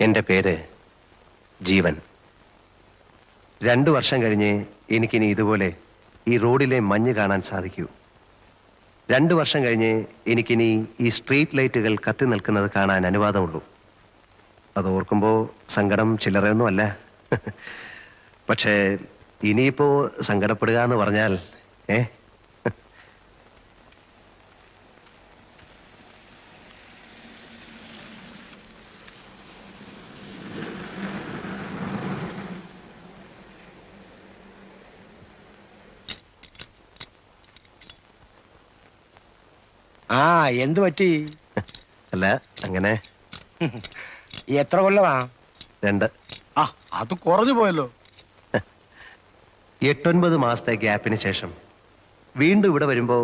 എൻ്റെ പേര് ജീവൻ. 2 വർഷം കഴിഞ്ഞ് എനിക്കിനി ഇതുപോലെ ഈ റോഡിലെ മഞ്ഞ് കാണാൻ സാധിക്കൂ. 2 വർഷം കഴിഞ്ഞ് എനിക്കിനി ഈ സ്ട്രീറ്റ് ലൈറ്റുകൾ കത്തി നിൽക്കുന്നത് കാണാൻ അനുവാദമുള്ളൂ. അത് ഓർക്കുമ്പോൾ സങ്കടം ചില്ലറയൊന്നുമല്ല. പക്ഷേ ഇനിയിപ്പോ സങ്കടപ്പെടുക എന്ന് പറഞ്ഞാൽ ഏ ആ എന്തു പറ്റി? അല്ല അങ്ങനെ എത്ര കൊല്ലമാ? 2. ആ അത് കുറഞ്ഞു പോയല്ലോ. 8-9 മാസത്തെ ഗ്യാപ്പിന് ശേഷം വീണ്ടും ഇവിടെ വരുമ്പോൾ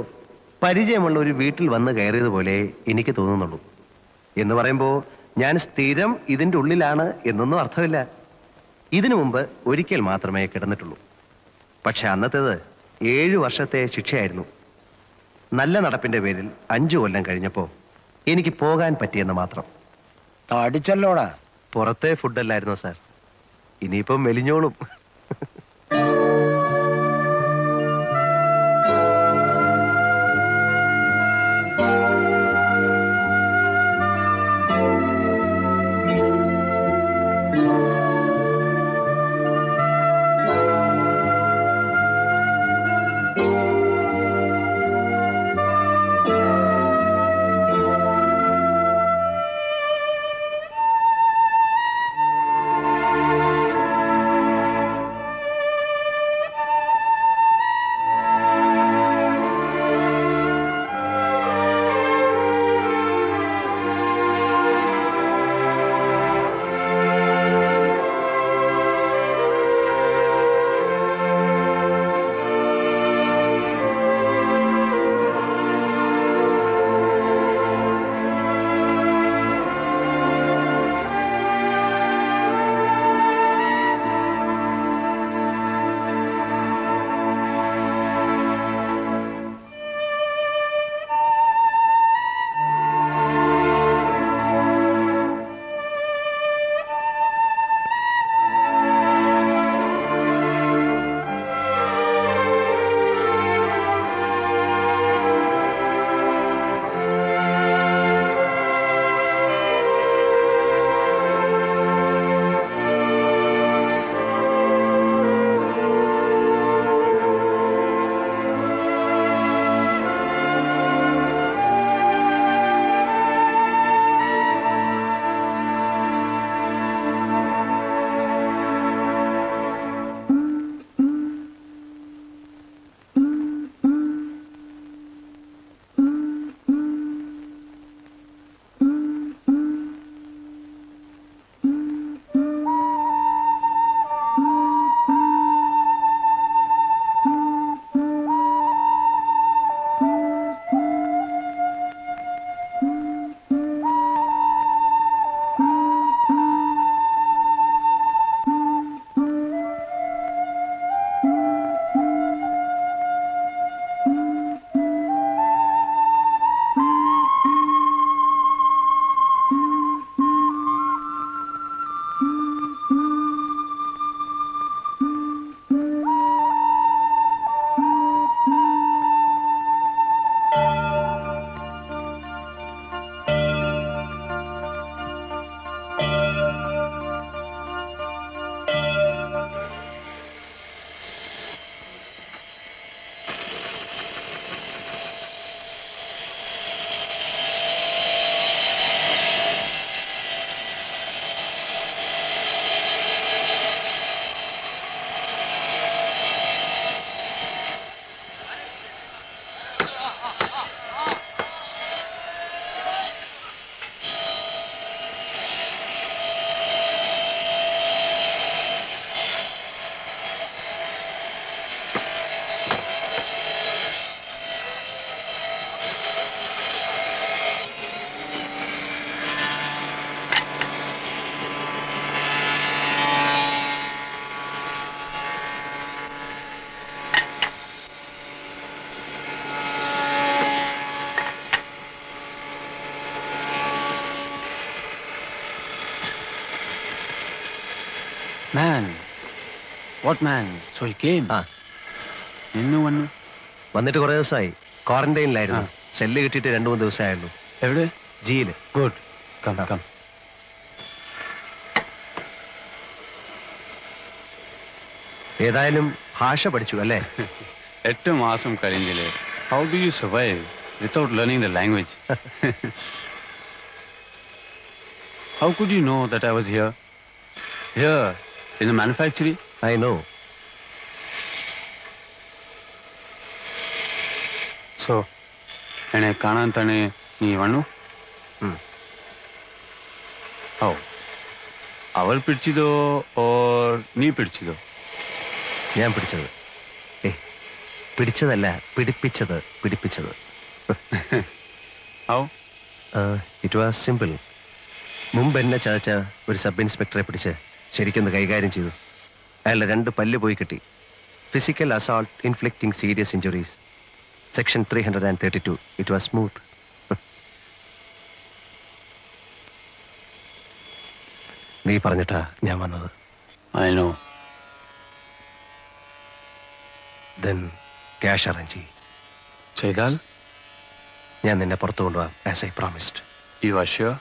പരിചയമുള്ള ഒരു വീട്ടിൽ വന്ന് കയറിയതുപോലെ എനിക്ക് തോന്നുന്നുള്ളൂ. എന്ന് പറയുമ്പോൾ ഞാൻ സ്ഥിരം ഇതിൻ്റെ ഉള്ളിലാണ് എന്നൊന്നും അർത്ഥമില്ല. ഇതിനു മുമ്പ് ഒരിക്കൽ മാത്രമേ കിടന്നിട്ടുള്ളൂ. പക്ഷെ അന്നത്തേത് 7 വർഷത്തെ ശിക്ഷയായിരുന്നു. നല്ല നടപ്പിന്റെ പേരിൽ 5 കൊല്ലം കഴിഞ്ഞപ്പോൾ എനിക്ക് പോകാൻ പറ്റിയെന്ന് മാത്രം. തടിച്ചല്ലോടാ. പുറത്തെ ഫുഡല്ലായിരുന്നു സാർ. ഇനിയിപ്പം മെലിഞ്ഞോളും. Man. What man? So he came. ആ എന്നു വന്നു? വന്നിട്ട് കുറെ ദിവസമായി. ക്വാറന്റൈനിലായിരുന്നു. സെല്ല് കിട്ടിയിട്ട് 2-3 ദിവസമായുള്ളൂ. എവിടെ? ജിയില്. Good. Come, come. ഏതായാലും ഭാഷ പഠിച്ചു അല്ലേ? 8 മാസം കഴിഞ്ഞില്ലേ. How do you survive without learning the language? How could you know that I was here? Here, in the manufacturing? I know. So, എന്നെ കാണാൻ തന്നെ നീ വന്നു? ഓ, അവൾ പിടിച്ചതോ ഓർ നീ പിടിച്ചതോ? ഞാൻ പിടിച്ചത്. പിടിച്ചതല്ല, പിടിപ്പിച്ചത്. How? It was simple. മുമ്പ് എന്നെ ചതച്ച ഒരു സബ് ഇൻസ്പെക്ടറെ പിടിച്ച് ശരിക്കൊന്ന് കൈകാര്യം ചെയ്തു. അയാളുടെ 2 പല്ല് പോയി കിട്ടി. Physical assault inflicting serious injuries. Section 332. It was smooth. നീ പറഞ്ഞിട്ടാ ഞാൻ വന്നത്. I know. Then cash arrange ചെയ്യും. ചെയ്താൽ? ഞാൻ നിന്നെ പുറത്തു കൊണ്ടുപോകാം, as I promised. You are sure?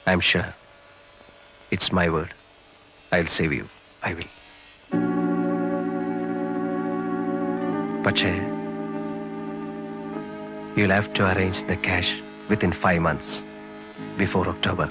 I'm sure. It's my word. I will save you. I will. പക്ഷേ you will have to arrange the cash within 5 months before October.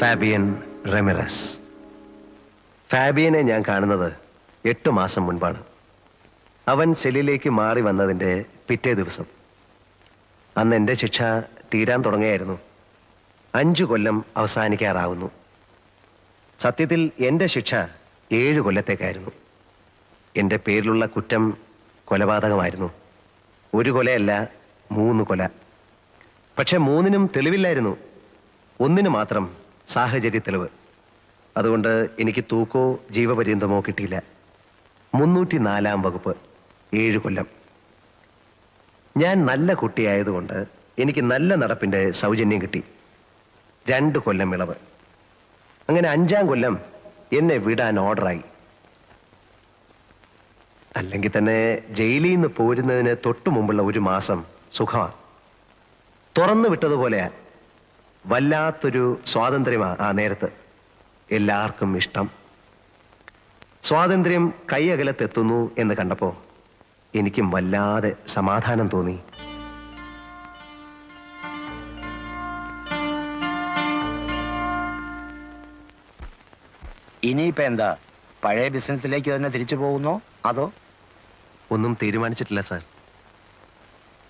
Fabian Ramirez. ഫാബിയനെ ഞാൻ കാണുന്നത് 8 മാസം മുൻപാണ്. അവൻ സെല്ലിലേക്ക് മാറി വന്നതിൻ്റെ പിറ്റേ ദിവസം. അന്ന് എൻ്റെ ശിക്ഷ തീരാൻ തുടങ്ങിയായിരുന്നു. 5 കൊല്ലം അവസാനിക്കാറാവുന്നു. സത്യത്തിൽ എൻ്റെ ശിക്ഷ 7 കൊല്ലത്തേക്കായിരുന്നു. എൻ്റെ പേരിലുള്ള കുറ്റം കൊലപാതകമായിരുന്നു. 1 കൊലയല്ല, 3 കൊല. പക്ഷെ 3നും തെളിവില്ലായിരുന്നു. 1 മാത്രം സാഹചര്യ തെളിവ്. അതുകൊണ്ട് എനിക്ക് തൂക്കോ ജീവപര്യന്തമോ കിട്ടിയില്ല. 304-ാം വകുപ്പ്, 7 കൊല്ലം. ഞാൻ നല്ല കുട്ടിയായതുകൊണ്ട് എനിക്ക് നല്ല നടപ്പിന്റെ സൗജന്യം കിട്ടി. 2 കൊല്ലം ഇളവ്. അങ്ങനെ 5-ാം കൊല്ലം എന്നെ വിടാൻ ഓർഡറായി. അല്ലെങ്കിൽ തന്നെ ജയിലിൽ നിന്ന് പോരുന്നതിന് തൊട്ടു മുമ്പുള്ള 1 മാസം സുഖമാണ്. തുറന്നു വിട്ടതുപോലെയാ. വല്ലാത്തൊരു സ്വാതന്ത്ര്യമാ ആ നേരത്ത്. എല്ലാവർക്കും ഇഷ്ടം. സ്വാതന്ത്ര്യം കൈയകലത്തെത്തുന്നു എന്ന് കണ്ടപ്പോ എനിക്കും വല്ലാതെ സമാധാനം തോന്നി. ഇനിയിപ്പോ എന്താ, പഴയ ബിസിനസ്സിലേക്ക് തന്നെ തിരിച്ചു പോകുന്നോ അതോ? ഒന്നും തീരുമാനിച്ചിട്ടില്ല സാർ.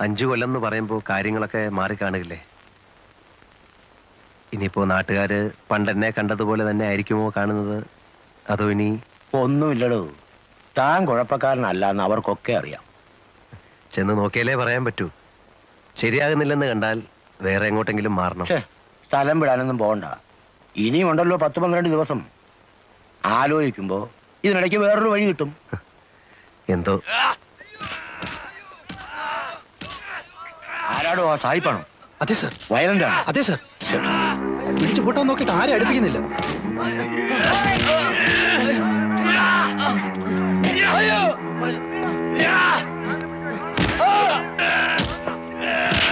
5 കൊല്ലം എന്ന് പറയുമ്പോൾ കാര്യങ്ങളൊക്കെ മാറിക്കാണുകില്ലേ. ഇനിയിപ്പോ നാട്ടുകാര് പണ്ടെന്നെ കണ്ടതുപോലെ തന്നെ ആയിരിക്കുമോ കാണുന്നത്, അതോ ഇനി? ഒന്നുമില്ലടോ, താൻ കുഴപ്പക്കാരനല്ല എന്ന് അവർക്കൊക്കെ അറിയാം. ചെന്ന് നോക്കിയാലേ പറയാൻ പറ്റൂ. ശരിയാകുന്നില്ലെന്ന് കണ്ടാൽ വേറെ എങ്ങോട്ടെങ്കിലും മാറണം. സ്ഥലം വിടാനൊന്നും പോകണ്ട. ഇനിയും ഉണ്ടല്ലോ 10-12 ദിവസം. ആലോചിക്കുമ്പോ ഇതിനിടയ്ക്ക് വേറൊരു വഴി കിട്ടും. എന്തോ. ആരാടോ ആ സായിപ്പാണോ? അതെ സർ. വയലന്റ് ആണ്? അതെ സർ. പിടിച്ചു പൊട്ടാൻ നോക്കിയിട്ട് ആരെ അടുപ്പിക്കുന്നില്ല.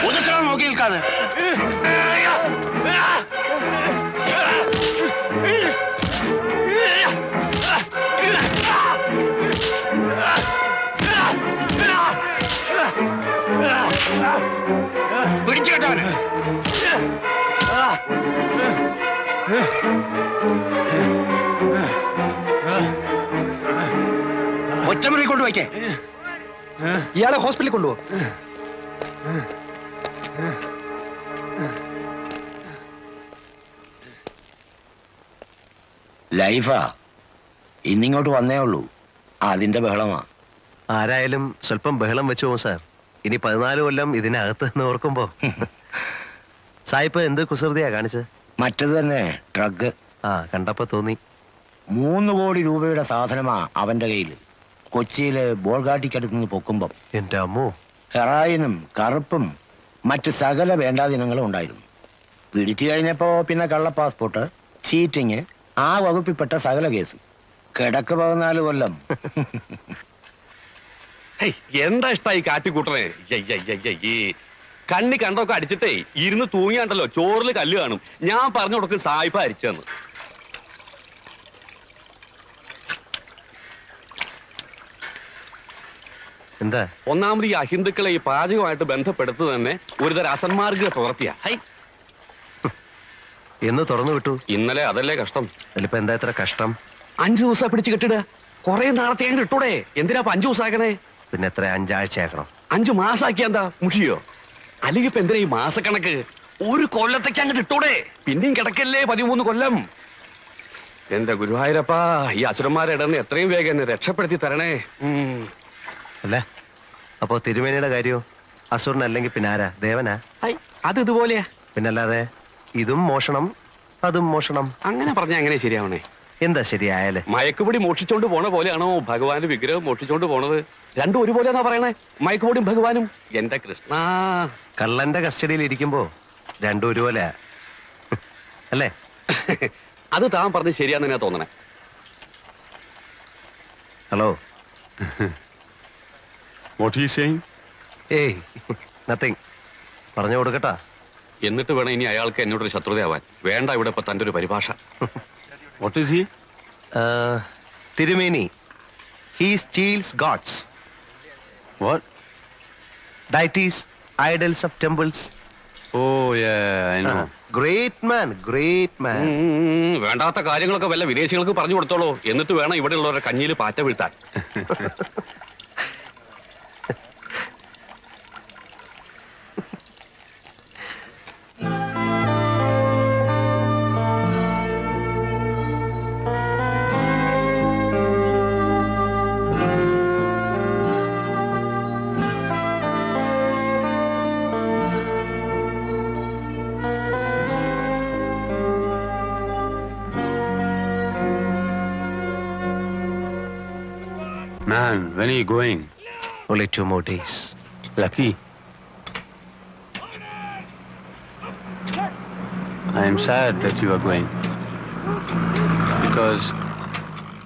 ഒതുക്കണം, നോക്കി നിൽക്കാതെ. പിടിച്ചു കേട്ടവന്. ഒറ്റമുറി കൊണ്ട് വയ്ക്കേ. ഇയാളെ ഹോസ്പിറ്റലിൽ കൊണ്ടുപോ. ലൈഫാ. ഇന്നിങ്ങോട്ട് വന്നേ ഉള്ളൂ, അതിന്റെ ബഹളമാ. ആരായാലും സ്വല്പം ബഹളം വെച്ചു പോകും സാർ. ഇനി 14 കൊല്ലം ഇതിനകത്ത് നിന്ന് ഓർക്കുമ്പോ. സായിപ്പ് എന്ത് കുസൃതിയാ കാണിച്ചത്? മറ്റത് തന്നെ ഡ്രഗ്. ആ, കണ്ടപ്പോ തോന്നി. 3 കോടി രൂപയുടെ സാധനമാ അവന്റെ കയ്യിൽ. കൊച്ചിയില് ബോൾഗാട്ടിക്കടുത്ത് നിന്ന് പൊക്കുമ്പം എന്റെ അമ്മോ. ഹെറായിനും കറുപ്പും മറ്റ് സകല വേണ്ടാദിനങ്ങളും ഉണ്ടായിരുന്നു. പിടിച്ചു കഴിഞ്ഞപ്പോ പിന്നെ കള്ള പാസ്പോർട്ട്, ചീറ്റിങ്, ആ വകുപ്പിൽപ്പെട്ട സകല കേസ്. കിടക്ക് 14 കൊല്ലം. എന്താ ഇഷ്ടായി കാട്ടിക്കൂട്ടണേ? കണ്ണി കണ്ടൊക്കെ അടിച്ചിട്ടേ ഇരുന്ന് തൂങ്ങിയാണ്ടല്ലോ ചോറിൽ കല്ല് കാണും. ഞാൻ പറഞ്ഞു കൊടുക്കും സായിപ്പ അരിച്ചെന്ന്. എന്താ? ഒന്നാമത് ഈ അഹിന്ദുക്കളെ ഈ പാചകമായിട്ട് ബന്ധപ്പെടുത്തു തന്നെ ഒരുതരം അസന്മാർഗ പ്രവൃത്തിയാ. എന്ന് തുറന്നു വിട്ടു. ഇന്നലെ അതല്ലേ കഷ്ടം. അതിലിപ്പോ എന്താ ഇത്ര കഷ്ടം? 5 ദിവസം പിടിച്ച് കെട്ടിടുക. കുറെ നാളത്തെ അങ്ങ് ഇട്ടൂടെ. എന്തിനാ 5 ദിവസം ആക്കണേ? പിന്നെ എത്ര 5 ആഴ്ചയാക്കണം? 5 മാസാക്കിയ എന്താ മുഷിയോ? അല്ലെങ്കിൽ ഇപ്പൊ എന്തിനാ ഈ മാസക്കണക്ക്? 1 കൊല്ലത്തേക്ക് അങ്ങ് ഇട്ടൂടെ. പിന്നെയും കിടക്കല്ലേ 13 കൊല്ലം. എന്റെ ഗുരുവായൂരപ്പാ, ഈ അസുരന്മാരെ ഇടന്ന് എത്രയും വേഗം എന്നെ രക്ഷപ്പെടുത്തി തരണേ. അല്ല, അപ്പോ തിരുമേനിയുടെ കാര്യോ? അസുരനല്ലെങ്കിൽ പിന്നെ ആരാ? ദേവനാ? അത് ഇതുപോലെയാ. പിന്നല്ലാതെ ഇതും മോഷണം അതും മോഷണം. അങ്ങനെ പറഞ്ഞാ എങ്ങനെ ശരിയാവണേ? എന്താ ശരിയായാലേ? മയക്കുപൊടി മോഷിച്ചോണ്ട് പോണ പോലെയാണോ ഭഗവാന്റെ വിഗ്രഹം മോഷിച്ചോണ്ട് പോണത്? രണ്ടും ഒരുപോലെയാണോ പറയണേ? മയക്കുപൊടിയും ഭഗവാനും. എന്റെ കൃഷ്ണ, കള്ളന്റെ കസ്റ്റഡിയിൽ ഇരിക്കുമ്പോ രണ്ടും ഒരുപോലെ അല്ലേ? അത് താൻ പറഞ്ഞ് ശരിയാന്ന് ഞാൻ തോന്നണേ. Hello. What are you saying? ഏയ്, നത്തിങ്. പറഞ്ഞു കൊടുക്കട്ടാ. എന്നിട്ട് വേണം ഇനി അയാൾക്ക് എന്നോടൊരു ശത്രുതയാവാൻ. വേണ്ട ഇവിടെ ഇപ്പൊ തന്റെ ഒരു പരിഭാഷ. What is he? തിരുമേനി, he steals gods. What? Deities, idols of temples. Oh, yeah, I know. Great man, great man. വേണ്ടാത്ത കാര്യങ്ങളൊക്കെ വല്ല വിദേശികൾക്ക് പറഞ്ഞു കൊടുത്തോളൂ. എന്നിട്ട് വേണം ഇവിടെ ഉള്ളവരുടെ കഞ്ഞിയിൽ പാറ്റ വീഴ്ത്താൻ. Man, when are you going? Only 2 more days. Lucky. I am sad that you are going.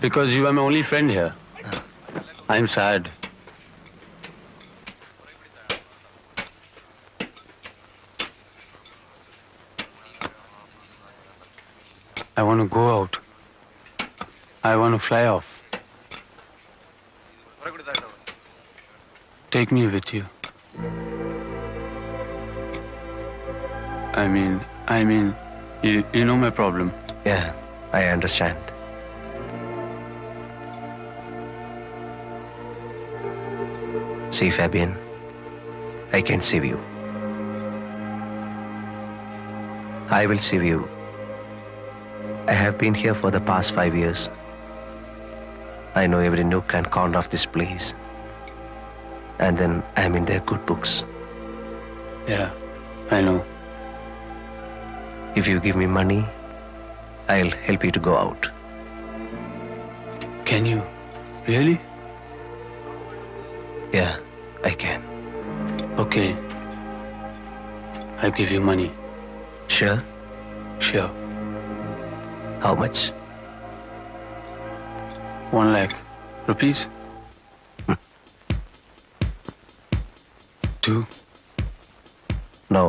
Because you are my only friend here. I am sad. I want to go out. I want to fly off. Take me with you. I mean, you know my problem. Yeah, I understand. See, Fabian, I can save you. I will save you. I have been here for the past 5 years. I know every nook and corner of this place. And then I'm in their good books. Yeah, I know. If you give me money, I'll help you to go out. Can you? Really? Yeah, I can. Okay. I'll give you money. Sure? Sure. How much? 1 lakh rupees. 2, No.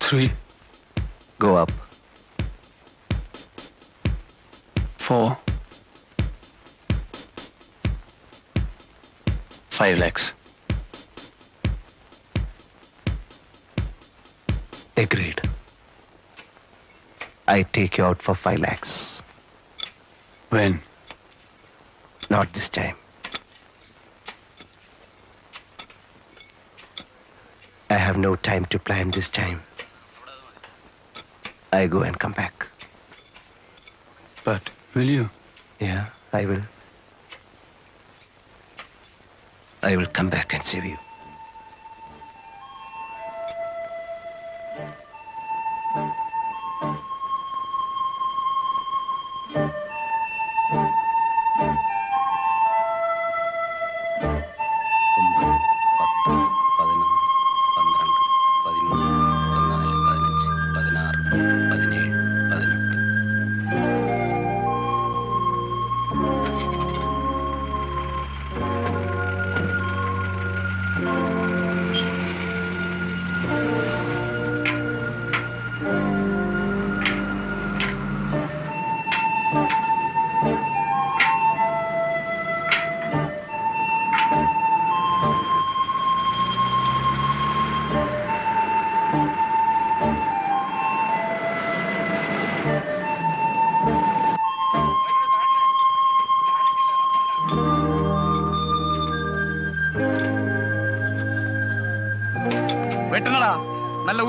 3, Go up. 4, 5 lakhs. Agreed. I take you out for 5 lakhs. When? Not this time. I have no time to plan this time. I go and come back. But will you? Yeah, I will. I will come back and save you.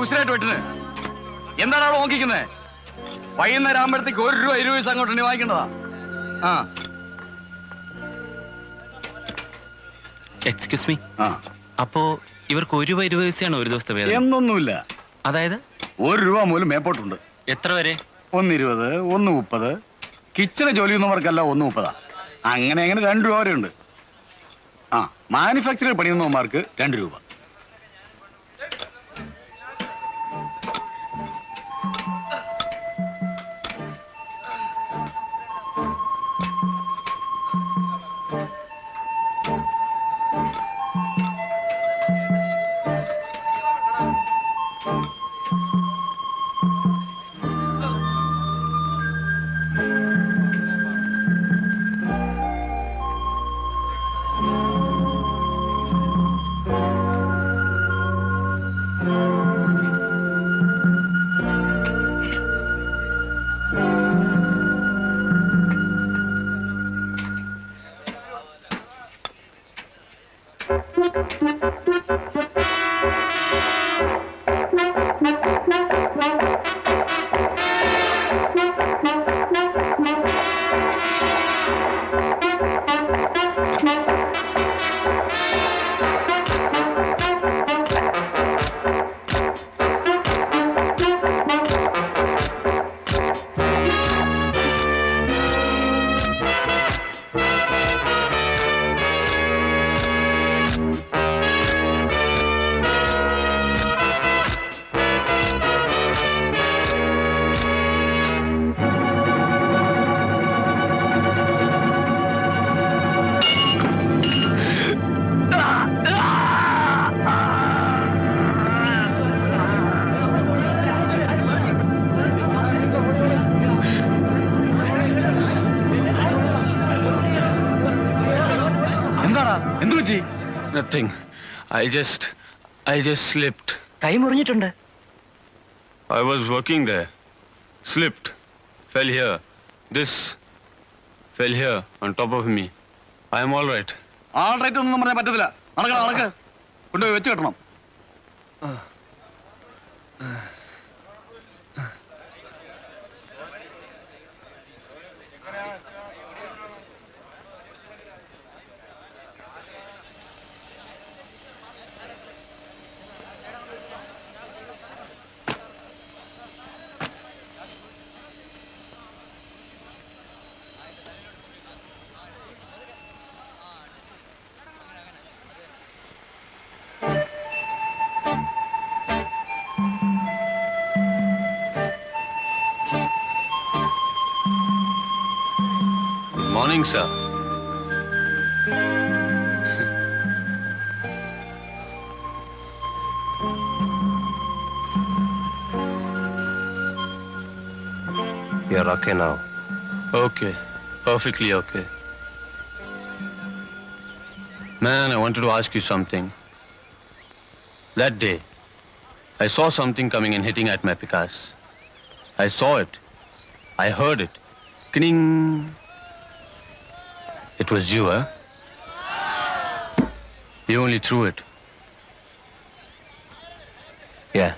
ഉസിരായിട്ട് വെട്ടിന്. എന്താണ് അവിടെ നോക്കിക്കുന്നേ? വൈകുന്നേരം ആകുമ്പോഴത്തേക്ക് 1 രൂപ 20 പൈസ അങ്ങോട്ട് വാങ്ങിക്കേണ്ടതാ. ആ excuse me, ആ അപ്പോ ഇവർക്ക് 1 രൂപ 20 പൈസയാണ് ഒരു ദിവസത്തെ വേതനം? എന്നൊന്നുമില്ല. അതായത് 1 രൂപ മൂലം മേപ്പോട്ടുണ്ട്. എത്ര വരെ? 1.20, 1.30. കിച്ചണ് ജോലി ചെയ്യുന്നവർക്കല്ല 1.30. അങ്ങനെ 2 രൂപ വരെ ഉണ്ട്. ആ മാനുഫാക്ചറിൽ പണിയുന്നവന്മാർക്ക് 2 രൂപ. Nothing. I just slipped. കൈ മുറിഞ്ഞിട്ടുണ്ട്. I was working there. Slipped. Fell here. This fell here on top of me. I am all right. All right ഒന്നും പറയാൻ പറ്റത്തില്ല. നടക്ക് കൊണ്ടുപോയി വെച്ച് കെട്ടണം. Morning, sir. You're okay now. Okay. Perfectly okay. Man, I wanted to ask you something. That day, I saw something coming and hitting at my Picasso. I saw it. I heard it. Kning. It was you, huh? You only threw it. Yeah.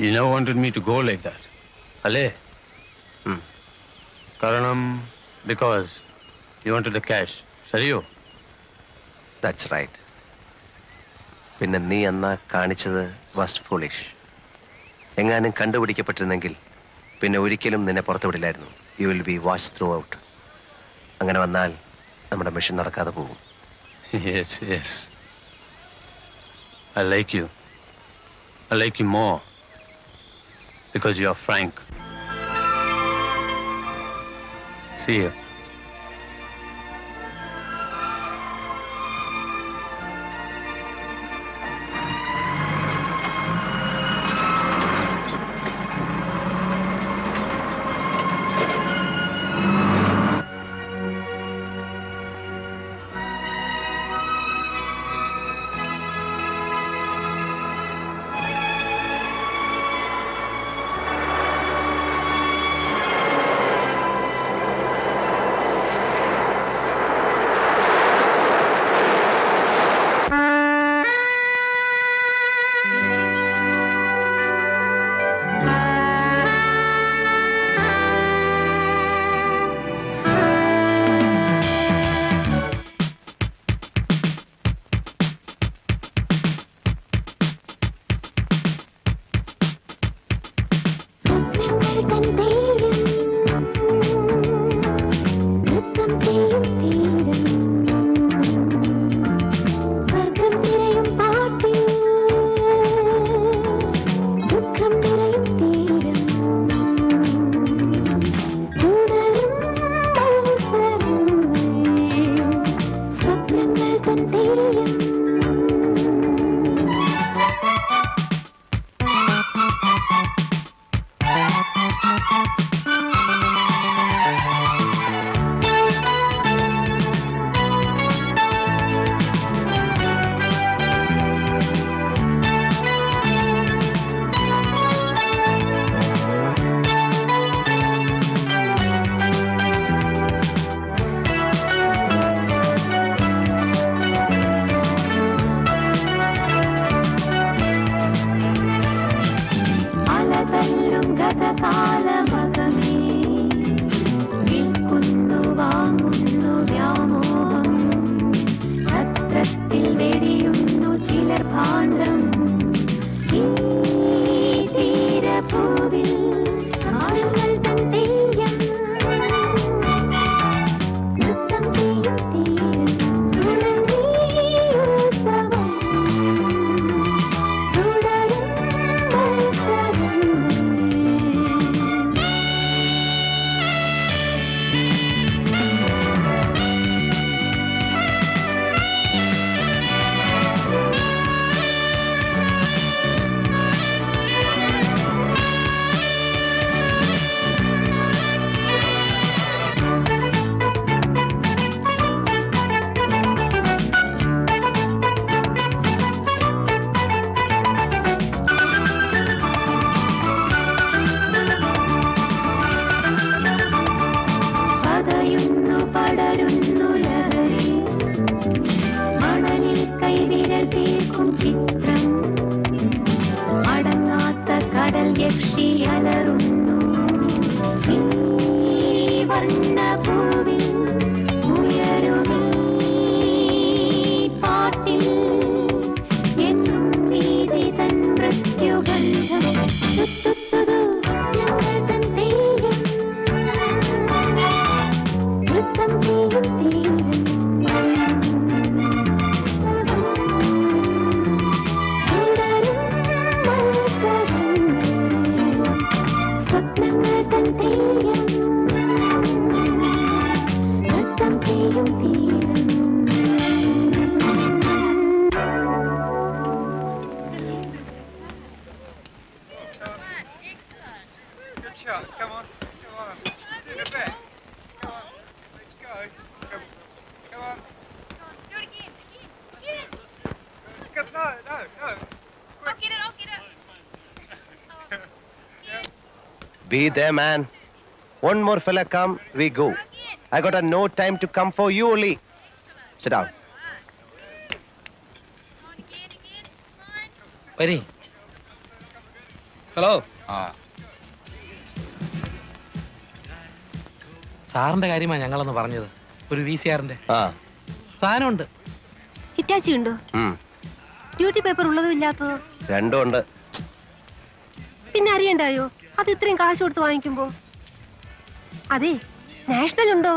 You never wanted me to go like that. Ale? Karanam, because you wanted the cash. Sariyo? That's right. പിന്നെ നീ അന്ന് കാണിച്ചത് was foolish. എങ്ങാനും കണ്ടുപിടിക്കപ്പെട്ടിരുന്നെങ്കിൽ പിന്നെ ഒരിക്കലും നിന്നെ പുറത്തു വിടില്ലായിരുന്നു. You will be watch throughout. അങ്ങനെ വന്നാൽ നമ്മുടെ മിഷൻ നടക്കാതെ പോകും. Yes, yes. I like you. I like you more. Because you are frank. See you. Be there, man. One more fella come, we go. I got no time to come for you only. Sit down. വരി. Hello. സാറിന്റെ കാര്യമാണ് ഞങ്ങളൊന്ന് പറഞ്ഞത്. ഒരു VCRന്റെ സാധനമുണ്ട്. Hitachi ഉണ്ടോ? Duty paper ഉള്ളതും ഇല്ലാത്തതോ? രണ്ടും ഉണ്ട്. പിന്നെ അറിയണ്ടായോ അത് ഇത്രയും കാശ് കൊടുത്ത് വാങ്ങിക്കുമ്പോ? അതെ, നാഷണൽ ഉണ്ടോ?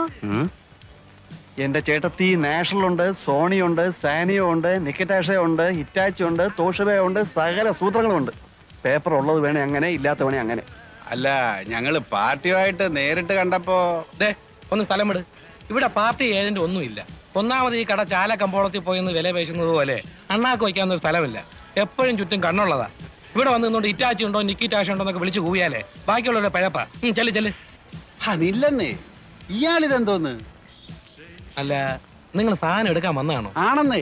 എന്റെ ചേട്ടത്തി നാഷണൽ ഉണ്ട്, സോണി ഉണ്ട്, സാനിയോ ഉണ്ട്, നിക്കറ്റാഷ ഉണ്ട്, ഹിറ്റാച്ചി ഉണ്ട്, തോഷബ ഉണ്ട്, സകല സൂത്രങ്ങളും ഉണ്ട്. പേപ്പർ ഉള്ളത് വേണേ അങ്ങനെ, ഇല്ലാത്ത വേണേ അങ്ങനെ. അല്ല, ഞങ്ങള് പാർട്ടിയുമായിട്ട് നേരിട്ട് കണ്ടപ്പോ ഒന്ന് സ്ഥലം വിട്. ഇവിടെ പാർട്ടി ഏജന്റ് ഒന്നുമില്ല. ഒന്നാമത് ഈ കട ചാല കമ്പോളത്തിൽ പോയി വില പേശുന്നത് പോലെ അണ്ണാക്ക് വയ്ക്കാവുന്ന ഒരു സ്ഥലമില്ല. എപ്പോഴും ചുറ്റും കണ്ണുള്ളതാ. ഇവിടെ വന്ന് നിന്നോണ്ട് ഇറ്റാച്ചി ഉണ്ടോ നിക്കിറ്റാഷ ഉണ്ടോ എന്നൊക്കെ വിളിച്ചു കൂവിയാലേ ബാക്കിയുള്ളവരുടെ പഴപ്പാ. ചെല്ല് ചെല്ല്. അതില്ലെന്നേ, ഇയാളിതെന്തോന്ന്? അല്ല, നിങ്ങൾ സാധനം എടുക്കാൻ വന്നതാണോ? ആണെന്നേ.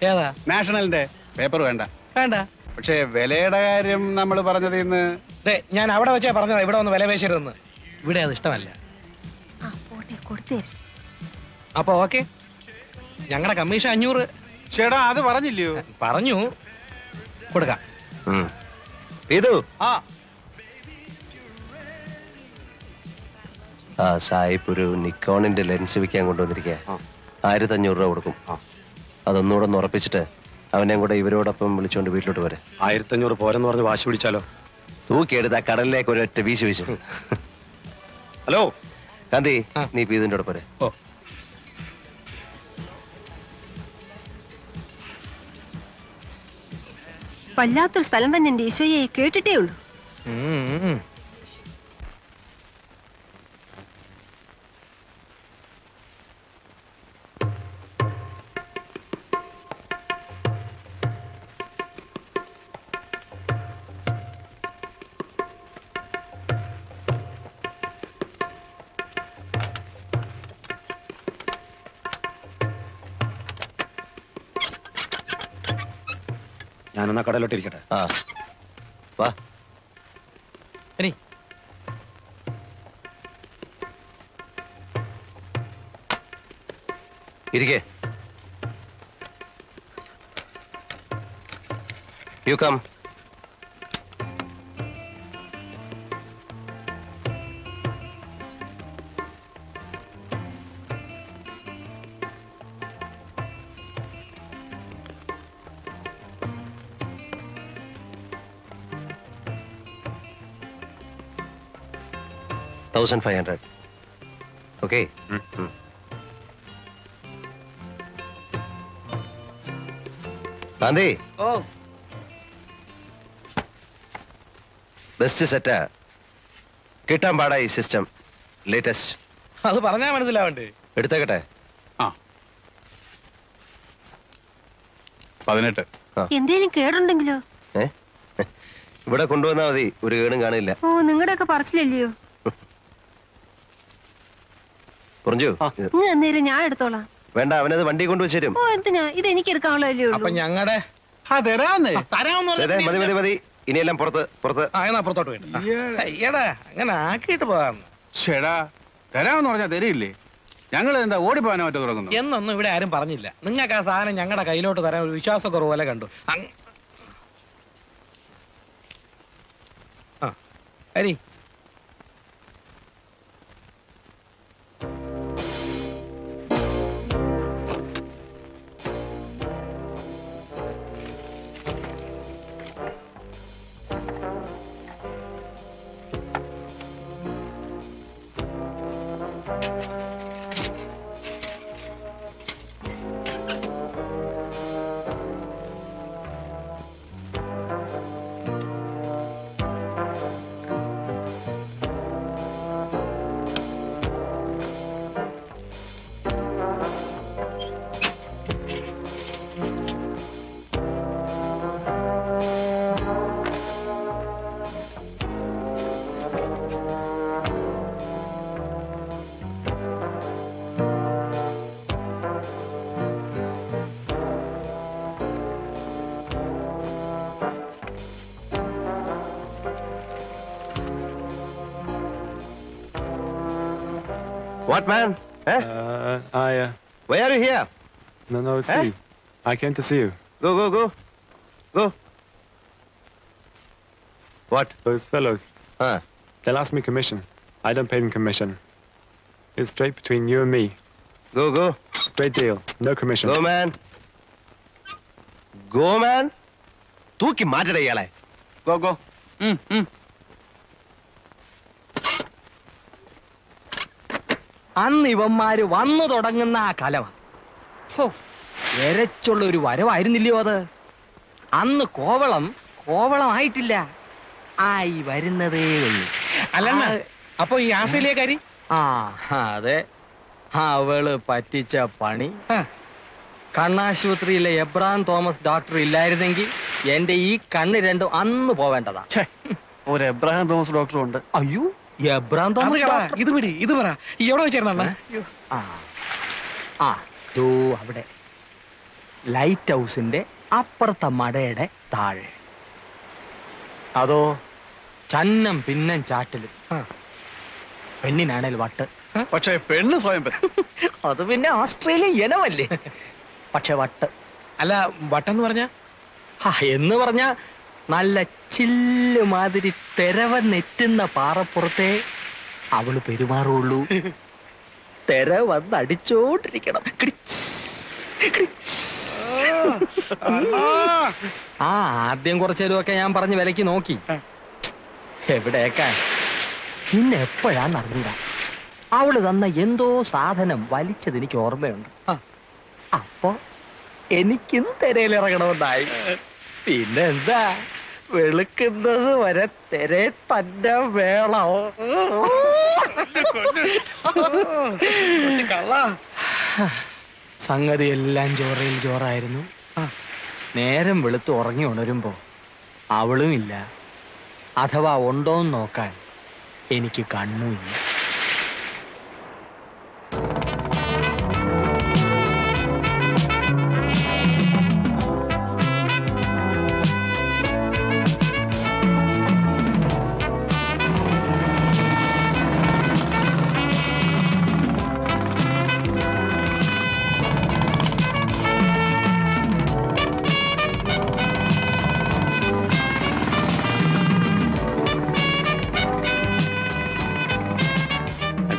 ഏതാ? നാഷണലിന്റെ പേപ്പർ വേണ്ട. വേണ്ട. പക്ഷേ വിലയുടെ കാര്യം നമ്മൾ പറഞ്ഞത് ഇന്ന് ഞാൻ അവിടെ വെച്ചാ പറഞ്ഞതാ ഇവിടെ വന്ന് വില പേശരുതെന്ന്. ഇവിടെ അത് ഇഷ്ടമല്ല. അപ്പൊ ഓക്കെ, ഞങ്ങളുടെ കമ്മീഷൻ 500. ചേട്ടാ അത് പറഞ്ഞില്ലയോ? പറഞ്ഞു, കൊടുക്കാം. ഇതു ആ സായിപ്പ് ഒരു നിക്കോണിന്റെ ലെൻസ് വിൽക്കാൻ കൊണ്ടുവന്നിരിക്കുക. 1500 രൂപ കൊടുക്കും. അതൊന്നുകൂടെ ഒന്ന് ഉറപ്പിച്ചിട്ട് അവനെ കൂടെ ഇവരോടൊപ്പം വിളിച്ചോണ്ട് വീട്ടിലോട്ട് വരെ. 1500 പോരെന്ന് പറഞ്ഞ് വാശി പിടിച്ചാലോ? തൂക്കിയെടുത്ത് ആ കടലിലേക്ക് ഒരൊറ്റ വീശി വീശു. ഹലോ കാന്തി, നീ ഇതിന്റെ കൂടെ പോരെ. ഓ, വല്ലാത്തൊരു സ്ഥലം തന്നെ എന്റെ ഈശോയെ, കേട്ടിട്ടേ ഉള്ളൂ. ഞാനെന്നാ കടലോട്ടിരിക്കട്ടെ. വാ. ഇരിക്കേ. You come. $1,500. Okay. Gandhi, best സെറ്റാ. കിട്ടാൻ പാടാ ഈ സിസ്റ്റം. ലേറ്റസ്റ്റ്. അത് പറഞ്ഞാ മനസ്സിലാവണ്ടേ? എടുത്തേക്കട്ടെ. 18. എന്തേലും കേടുണ്ടെങ്കിലോ? ഇവിടെ കൊണ്ടുവന്നാ മതി, ഒരു കേടും കാണില്ല. ഓ, നിങ്ങളുടെ ഒക്കെ പറച്ചില്ലല്ലയോ? പറഞ്ഞു. അന്നേരം ഞാൻ എടുത്തോളാം. വേണ്ട, അവനത് വണ്ടി കൊണ്ടുവച്ചേരും. ഓ, എന്തിനാ? ഇത് എനിക്ക് എടുക്കാനുള്ളതല്ലേ അപ്പൊ ഉള്ളൂ. ഞങ്ങളുടെ മതി മതി. ഇനിയെല്ലാം പുറത്ത് പുറത്ത്. പുറത്തോട്ട് വേണ്ട. അയ്യടാ, അങ്ങനെ ആക്കിയിട്ട് പോകാന്ന്. ചേടാ, തരാമെന്ന് പറഞ്ഞാ തരില്ലേ? ഞങ്ങൾ എന്താ ഓടിപ്പോകാനോ മറ്റോ തുടങ്ങുന്നു? എന്നൊന്നും ഇവിടെ ആരും പറഞ്ഞില്ല. നിങ്ങൾക്ക് ആ സാധനം ഞങ്ങളുടെ കയ്യിലോട്ട് തരാൻ ഒരു വിശ്വാസക്കുറവ് പോലെ കണ്ടു. Hari, What, man? Eh? Why are you here? No, Eh? see. I came to see you. Go. What? Those fellows, Huh? they'll ask me commission. I don't pay them commission. It's straight between you and me. Go. Straight deal. No commission. Go, man. Go, man. തൂക്കി മാറ്റട ഇയാളെ. Go അന്ന് ഇവന്മാര് വന്നു തുടങ്ങുന്ന ആ കലവ എരച്ചുള്ള ഒരു വരവായിരുന്നില്ലയോ അത്? അന്ന് കോവളമായിട്ടില്ല, ആയി വരുന്നതേ ഉള്ളൂ. അല്ലണ്ണ, അപ്പൊ ഈ ആസയിലേക്കാരി ആ അതെ, അവള് പറ്റിച്ച പണി. കണ്ണാശുപത്രിയിലെ എബ്രാം തോമസ് ഡോക്ടർ ഇല്ലായിരുന്നെങ്കിൽ എന്റെ ഈ കണ്ണ് രണ്ടും അന്ന് പോവേണ്ടതാ. ഒരു എബ്രഹാം തോമസ് ഡോക്ടറും ഉണ്ട്. അയ്യോ, എബ്രാം തോമസ് ഡോക്ടർ? ഇത് പറ ഈ എവിടെ വെച്ചായിരുന്ന ദോ അവിടെ ലൈറ്റ് ഹൗസിന്റെ അപ്പുറത്തെ മടയുടെ താഴെ. അതോ ചന്നം പിന്നം ചാറ്റലും, പെണ്ണിനാണേൽ വട്ട്. പക്ഷേ പെണ്ണ് സ്വയം അത് പിന്നെ ഓസ്ട്രേലിയൻ ഇനമല്ലേ. പക്ഷെ വട്ട്. അല്ല, വട്ടെന്ന് പറഞ്ഞ എന്ന് പറഞ്ഞ നല്ല ചില്ല് മാതിരി തെരവന്നെറ്റുന്ന പാറപ്പുറത്തെ അവള് പെരുമാറുള്ളൂ. തെര വന്നടിച്ചോണ്ടിരിക്കണം. ആദ്യം കുറച്ചേരുമൊക്കെ ഞാൻ പറഞ്ഞ് വിലക്ക് നോക്കി, എവിടേക്കാൻ. പിന്നെ എപ്പോഴാന്ന് അറിഞ്ഞൂടാ അവള് തന്ന എന്തോ സാധനം വലിച്ചത് എനിക്ക് ഓർമ്മയുണ്ട്. അപ്പൊ എനിക്കും തെരയിലിറങ്ങണമെന്നായി. പിന്നെ എന്താ, വെളുക്കുന്നത് വരെ തെരെ തന്നെ വേണം. സംഗതി എല്ലാം ചോറയിൽ ചോറായിരുന്നു. നേരം വെളുത്ത് ഉറങ്ങി ഉണരുമ്പോ അവളും ഇല്ല, അഥവാ ഉണ്ടോന്ന് നോക്കാൻ എനിക്ക് കണ്ണുമില്ല.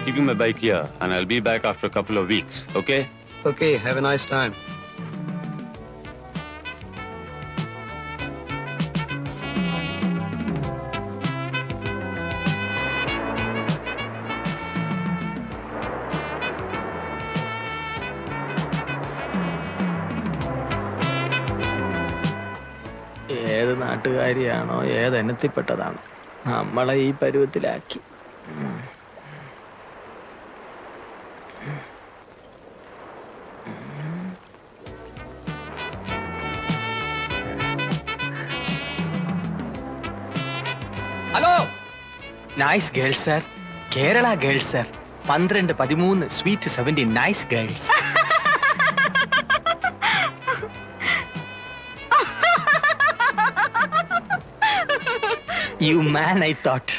Keeping my bike here, and I'll be back after a couple of weeks, okay? Okay, have a nice time. ഏത് നാട്ടുകാരിയാണോ, ഏതെനത്തിൽപ്പെട്ടതാണ് നമ്മളെ ഈ പരുവത്തിലാക്കി. Hello, nice girls sir, Kerala girls sir, 12, 13, sweet 17, nice girls. You man, I thought.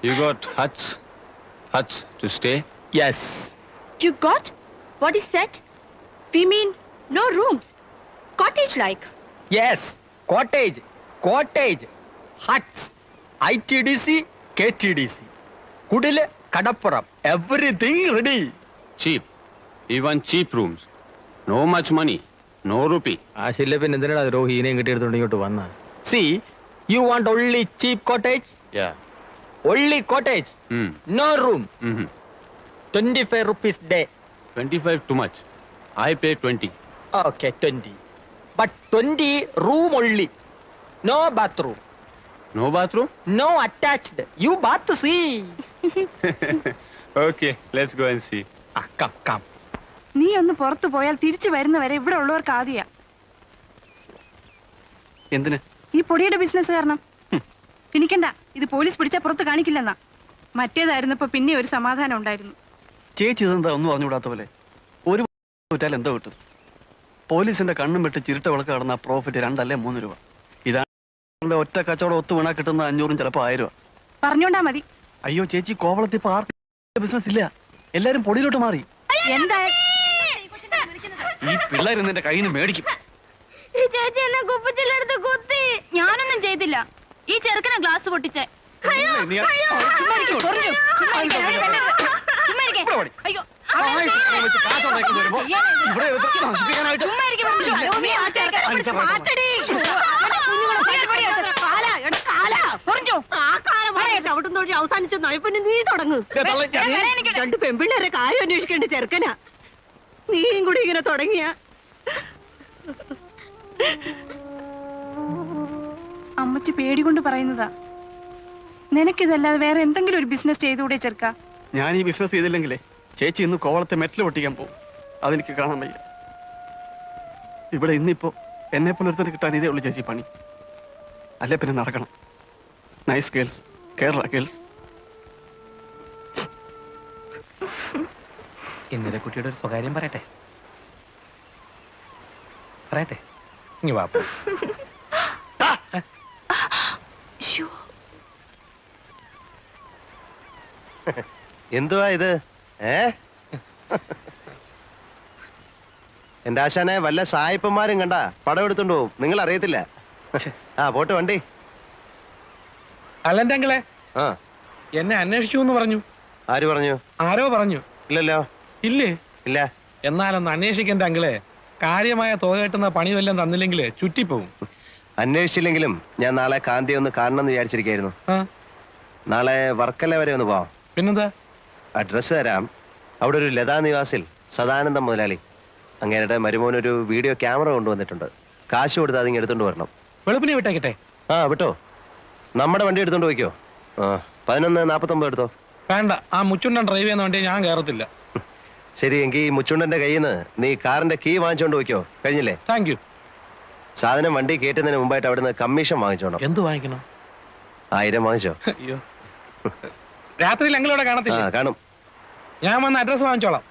You got huts to stay? Yes. You got? What is that? We mean no rooms. Cottage like. Yes. Cottage. Huts. ITDC, KTDC. Kudile, Kadappuram. Everything ready. Cheap. Even cheap rooms. No much money. No rupee. ആശില്ലപ്പൻ എന്തിനാ രോഹിനെയും കിട്ടിയെടുത്തോണ്ട് ഇങ്ങോട്ട് വന്ന? See, you want only cheap cottage? Yeah. Only cottage. No room. 25 rupees day. 25 too much. I pay 20. Okay, 20. But 20 room only. No bathroom. No bathroom? No attached. You bath, see. Okay, let's go and see. Come. നീ ഒന്ന് പുറത്തു പോയാൽ തിരിച്ചു വരുന്നവരെ ഇവിടെ ഉള്ളവർക്ക് ആദ്യ. എന്തിന്? ഈ പൊടിയുടെ ബിസിനസ് കാരണം. പിന്നിക്കണ്ട, ഇത് പോലീസ് പിടിച്ചാൽ പുറത്ത് കാണിക്കില്ലെന്നാ. മറ്റേതായിരുന്നപ്പോ പിന്നെ ഒരു സമാധാനം ഉണ്ടായിരുന്നു. ചേച്ചി ഇതെന്താ ഒന്നും അറിഞ്ഞുകൂടാത്ത പോലെ? ഒരു വിറ്റാൽ എന്തോ കിട്ടും? പോലീസിന്റെ കണ്ണും വിട്ട് ചിരുട്ട വിളക്ക് കടന്ന പ്രോഫിറ്റ് 2 അല്ലേ 3 രൂപ. ഇതാണ് ഒറ്റ കച്ചവടം ഒത്തു വീണാ കിട്ടുന്ന 500 ചിലപ്പോ 1000 രൂപ. പറഞ്ഞോണ്ടാ മതി. അയ്യോ ചേച്ചി, കോവളത്തിൽ ബിസിനസ് ഇല്ല, എല്ലാരും പൊടിയിലോട്ട് മാറി. എന്താ ഈ പിള്ളേർ നിന്റെ കയ്യിൽ നിന്ന് മേടിക്കും. ഈ ചേച്ചി എന്നെ കുപ്പിച്ചില്ലെടുത്ത് കുത്തി. ഞാനൊന്നും ചെയ്തില്ല. ഈ ചെറുക്കനെ ഗ്ലാസ് പൊട്ടിച്ചേ. അവസാനിച്ചു നയപ്പന്നെ നീ തുടങ്ങും. രണ്ട് പെൺപിള്ളേരെ കാര്യം അന്വേഷിക്കേണ്ട ചെറുക്കനാ. നീയും കൂടി ഇങ്ങനെ തുടങ്ങിയ. അമ്മച്ചി പേടികൊണ്ട് പറയുന്നതാ. നിനക്കിതല്ലാതെ വേറെ എന്തെങ്കിലും ഒരു ബിസിനസ് ചെയ്തുകൂടെ ചെറുക്ക? ഞാൻ ഈ ബിസിനസ് ചെയ്തില്ലെങ്കിലേ ചേച്ചി ഇന്ന് കോവളത്തെ മെറ്റൽ പൊട്ടിക്കാൻ പോകും. അതെനിക്ക് കാണാൻ വയ്യ. ഇവിടെ ഇന്നിപ്പോ എന്നെ പുലർത്തിന് കിട്ടാൻ ഇതേ ഉള്ളു ചേച്ചി പണി. അല്ലെ പിന്നെ നടക്കണം. Nice girls, Kerala girls. ഇന്നലെ കുട്ടിയുടെ ഒരു സ്വകാര്യം പറയട്ടെ. ഇനി വാ. എന്തുവാ ഇത്? എന്റെ ആശാനെ വല്ല സായിപ്പന്മാരും കണ്ട പടം എടുത്തോണ്ട് പോവും. നിങ്ങൾ അറിയത്തില്ല. ആ പോട്ട് വണ്ടി. അല്ലെന്റെ അങ്കിളെ, ആ എന്നെ അന്വേഷിച്ചു എന്ന് പറഞ്ഞു. ആര് പറഞ്ഞു? ആരോ പറഞ്ഞു. ഇല്ലല്ലോ. ഇല്ലേ? ഇല്ല. എന്നാലൊന്ന് അന്വേഷിക്കണ്ട അങ്കിളെ. കാര്യമായ തുക കിട്ടുന്ന പണി വല്ലതും തന്നില്ലെങ്കിൽ ചുറ്റിപ്പോവും. അന്വേഷിച്ചില്ലെങ്കിലും ഞാൻ നാളെ കാന്തിയെ ഒന്ന് കാണണം എന്ന് വിചാരിച്ചിരിക്കായിരുന്നു. നാളെ വർക്കല വരെ ഒന്ന് പോവാം. പിന്നെന്താ? അഡ്രസ് തരാം. അവിടെ ഒരു ലതാ നിവാസിൽ സദാനന്ദം മുതലാളി അങ്ങേരുടെ മരുമോനൊരു വീഡിയോ ക്യാമറ കൊണ്ടുവന്നിട്ടുണ്ട്. കാശ് കൊടുത്ത് അതിങ്ങ് എടുത്തോണ്ട് വരണം. വെളുപ്പിനെ വിട്ടേക്കട്ടെ? ആ വിട്ടോ. നമ്മുടെ വണ്ടി എടുത്തോണ്ട് പോയിക്കോ. 11:49 എടുത്തോ. വേണ്ട, ആ മുച്ചുണ്ടൻ ഡ്രൈവ് ചെയ്യുന്ന വണ്ടി ഞാൻ കയറത്തില്ല. ശരി, എങ്കിൽ മുച്ചുണ്ടന്റെ കയ്യിൽ നിന്ന് നീ കാറിന്റെ കീ വാങ്ങിച്ചോണ്ട് പോയിക്കോ. കഴിഞ്ഞില്ലേ? Thank you. സാധനം വണ്ടി കയറ്റുന്നതിന് മുമ്പായിട്ട് അവിടുന്ന് കമ്മീഷൻ വാങ്ങിച്ചോണം. എന്ത് വാങ്ങിക്കണം? 1000 വാങ്ങിച്ചോ. അയ്യോ, രാത്രിയിൽ എങ്കിലൂടെ കാണത്തില്ല. കാണും. ഞാൻ വന്ന് അഡ്രസ് വാങ്ങിച്ചോളാം.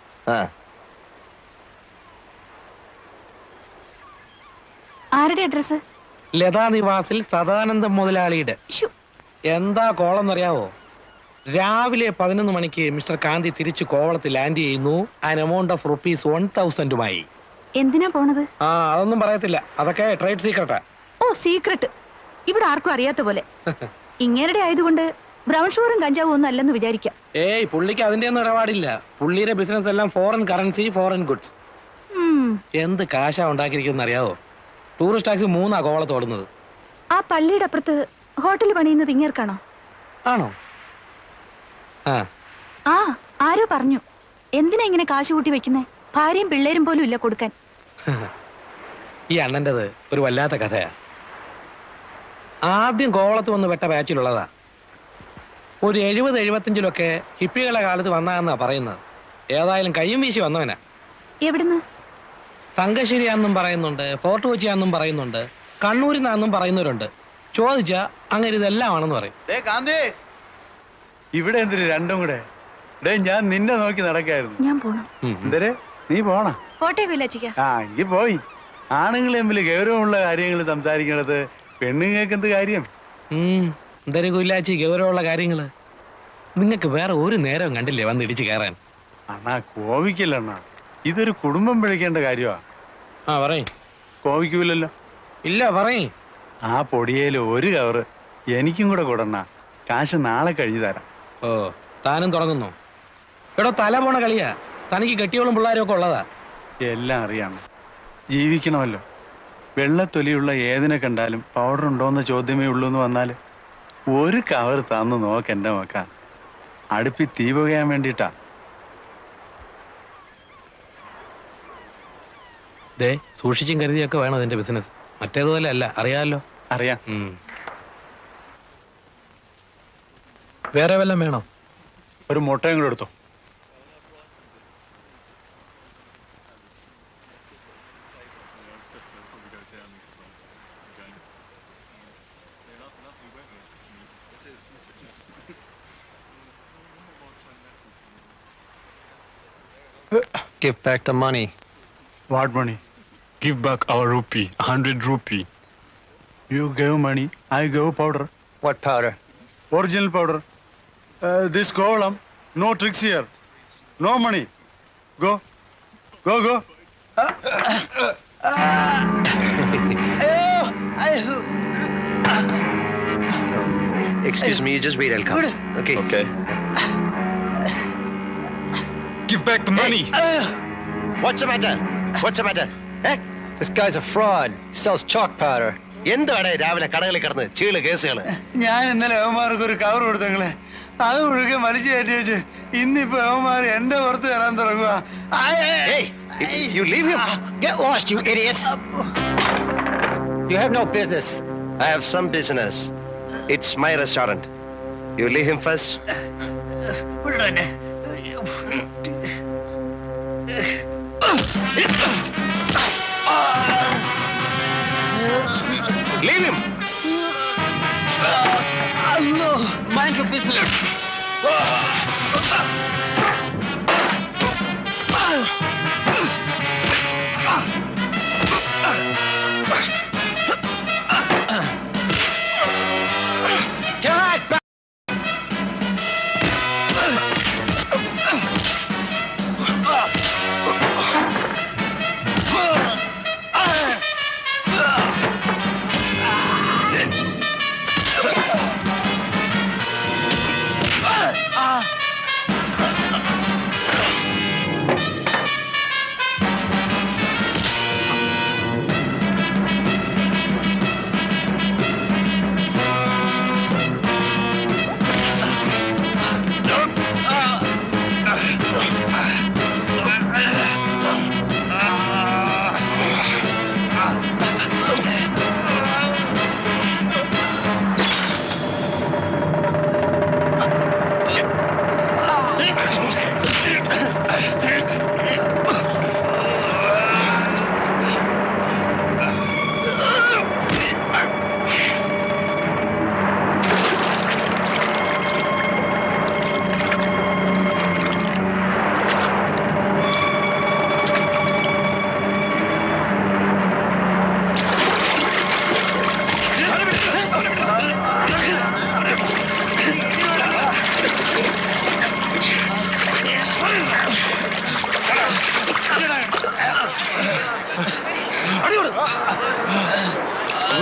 ആരുടെ അഡ്രസ്? ലതാ നിവാസിൽ സദാനന്ദം മുതലാളിയുടെ. എന്താ കോളെന്നറിയാവോ? രാവിലെ 11 മണിക്ക് മിസ്റ്റർ കാന്തി തിരിച്ചു കോവളത്തിൽ ലാൻഡ് ചെയ്യുന്നു. ആൻ എമൗണ്ട് ഓഫ് ₹1000 എന്തിനാ പോണത്? അതൊന്നും പറയത്തില്ല. അതൊക്കെ ട്രേഡ് സീക്രട്ടാ. ഓ, സീക്രട്ട്. ഇവിടെ ആർക്കും അറിയാത്ത പോലെ. ഇങ്ങേരുടെ ആയതുകൊണ്ട് ബ്രൗൺ ഷുഗറും കഞ്ചാവും ഒന്നും അല്ലെന്ന് വിചാരിക്കാം. ഏയ്, പുള്ളിക്ക് അതിന്റെ ഒന്നും ഇടപാടില്ല. പുള്ളിയുടെ ബിസിനസ് എല്ലാം ഫോറിൻ കറൻസി, ഫോറിൻ ഗുഡ്സ്. എന്ത് കാശാ ഉണ്ടാക്കിയിരിക്കുന്ന അറിയാവോ? ടൂറിസ്റ്റ് ടാക്സി 3 കോവളത്ത് ഓടുന്നത്. ആ പള്ളിയുടെ അപ്പുറത്ത് ഹോട്ടൽ പണിയുന്നത് ഇങ്ങേർക്കാണോ? ആണോ? ആ, ആരോ പറഞ്ഞു. എന്തിനാ ഇങ്ങനെ കാശ് കൂട്ടി വെക്കുന്നേ? ഭാര്യയും പിള്ളേരും പോലും ഇല്ല കൊടുക്കാൻ. ഈ അണ്ണൻ്റെത് ഒരു വല്ലാത്ത കഥയാ. ആദ്യം കോവളത്ത് വന്ന് വെട്ട ബാച്ചിലുള്ളതാ. ഒരു 70-75 ഹിപ്പികളുടെ കാലത്ത് വന്നാന്നാ പറയുന്നത്. ഏതായാലും കയ്യും വീശി വന്നവനാ. എവിടുന്ന്? തങ്കശ്ശേരിയാന്നും പറയുന്നുണ്ട്, ഫോർട്ട് കൊച്ചിയാന്നും പറയുന്നുണ്ട്, കണ്ണൂരിന്നാന്നും പറയുന്നവരുണ്ട്. ചോദിച്ചാ അങ്ങനെ ഇതെല്ലാമാണെന്ന് പറയും. ഇവിടെ എന്തിന് രണ്ടും കൂടെ? ഞാൻ നിന്നെ നോക്കി നടക്കായിരുന്നു. ഞാൻ പോണം. എന്തരെ നീ പോണ? കോട്ടയമില്ല. എങ്കിൽ പോയി. ആണുങ്ങൾ തമ്മിൽ ഗൗരവമുള്ള കാര്യങ്ങൾ സംസാരിക്കണത് പെണ്ണുങ്ങൾക്ക് എന്ത് കാര്യം? എന്തൊരു കുല്ലാച്ചി ഗൗരവമുള്ള കാര്യങ്ങള്. നിങ്ങക്ക് വേറെ ഒരു നേരവും കണ്ടില്ലേ വന്ന് ഇടിച്ചു കയറാൻ? അണ്ണാ കോപിക്കല്ല അണ്ണാ, ഇതൊരു കുടുംബം പിഴക്കേണ്ട കാര്യമാ. പറയും. കോപിക്കൂലല്ലോ? ഇല്ല, പറയും. ആ പൊടിയേല് ഒരു കവറ് എനിക്കും കൂടെ കൊടുണ്ണ. കാശ് നാളെ കഴിഞ്ഞു തരാം. ഓ, താനും തുടങ്ങുന്നു. എടോ, തല പോണ കളിയാ. തനിക്ക് കെട്ടിയോളും പിള്ളേരും ഒക്കെ ഉള്ളതാ. എല്ലാം അറിയാം. ജീവിക്കണമല്ലോ. വെള്ളത്തൊലിയുള്ള ഏതിനെ കണ്ടാലും പൗഡർ ഉണ്ടോന്ന് ചോദ്യമേ ഉള്ളൂ എന്ന് വന്നാല് ഒരു കവർ തന്നു നോക്കെന്റെ നോക്കാൻ. അടുപ്പി തീ പുകയാൻ വേണ്ടിട്ടാ. സൂക്ഷിച്ചും കരുതിയൊക്കെ വേണം അതിന്റെ ബിസിനസ്. മറ്റേതുപോലെ അല്ല, അറിയാമല്ലോ. അറിയാം. വേറെ വല്ലതും വേണോ? ഒരു മുട്ടയും കൂടെ എടുത്തോ. Give back the money. What money? Give back our rupee, 100 rupee. You gave money, I gave powder. What powder? Original powder. This kovalam, No tricks here. No money. Go. Go, go. Excuse me, you just wait, I'll come. Okay. Okay. Give back the money. What's the matter? What's the matter? Eh? This guy's a fraud. He sells chalk powder. എന്താണ് രാവിലെ കടകളിൽ കിടന്ന് ചീള് കേസുകള്? ഞാൻ ഇന്നലെ അവന്മാർക്ക് ഒരു cover കൊടുത്തങ്ങളെ, അത് മുഴുക്കെ വലിച്ചു കയറ്റി വെച്ച് ഇന്നിപ്പോ അവന്മാർ എന്റെ പുറത്ത് തരാൻ തുടങ്ങുക. Hey, you leave him. Get lost, you idiot. You have no business. I have some business. It's my restaurant. You leave him first. Leave him. Mind your business.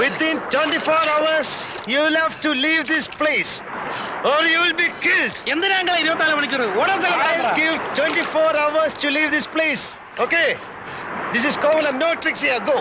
Within 24 hours, you'll have to leave this place, or you will be killed. I'll give 24 hours to leave this place. Okay? This is Kovalam. No tricks here. Go.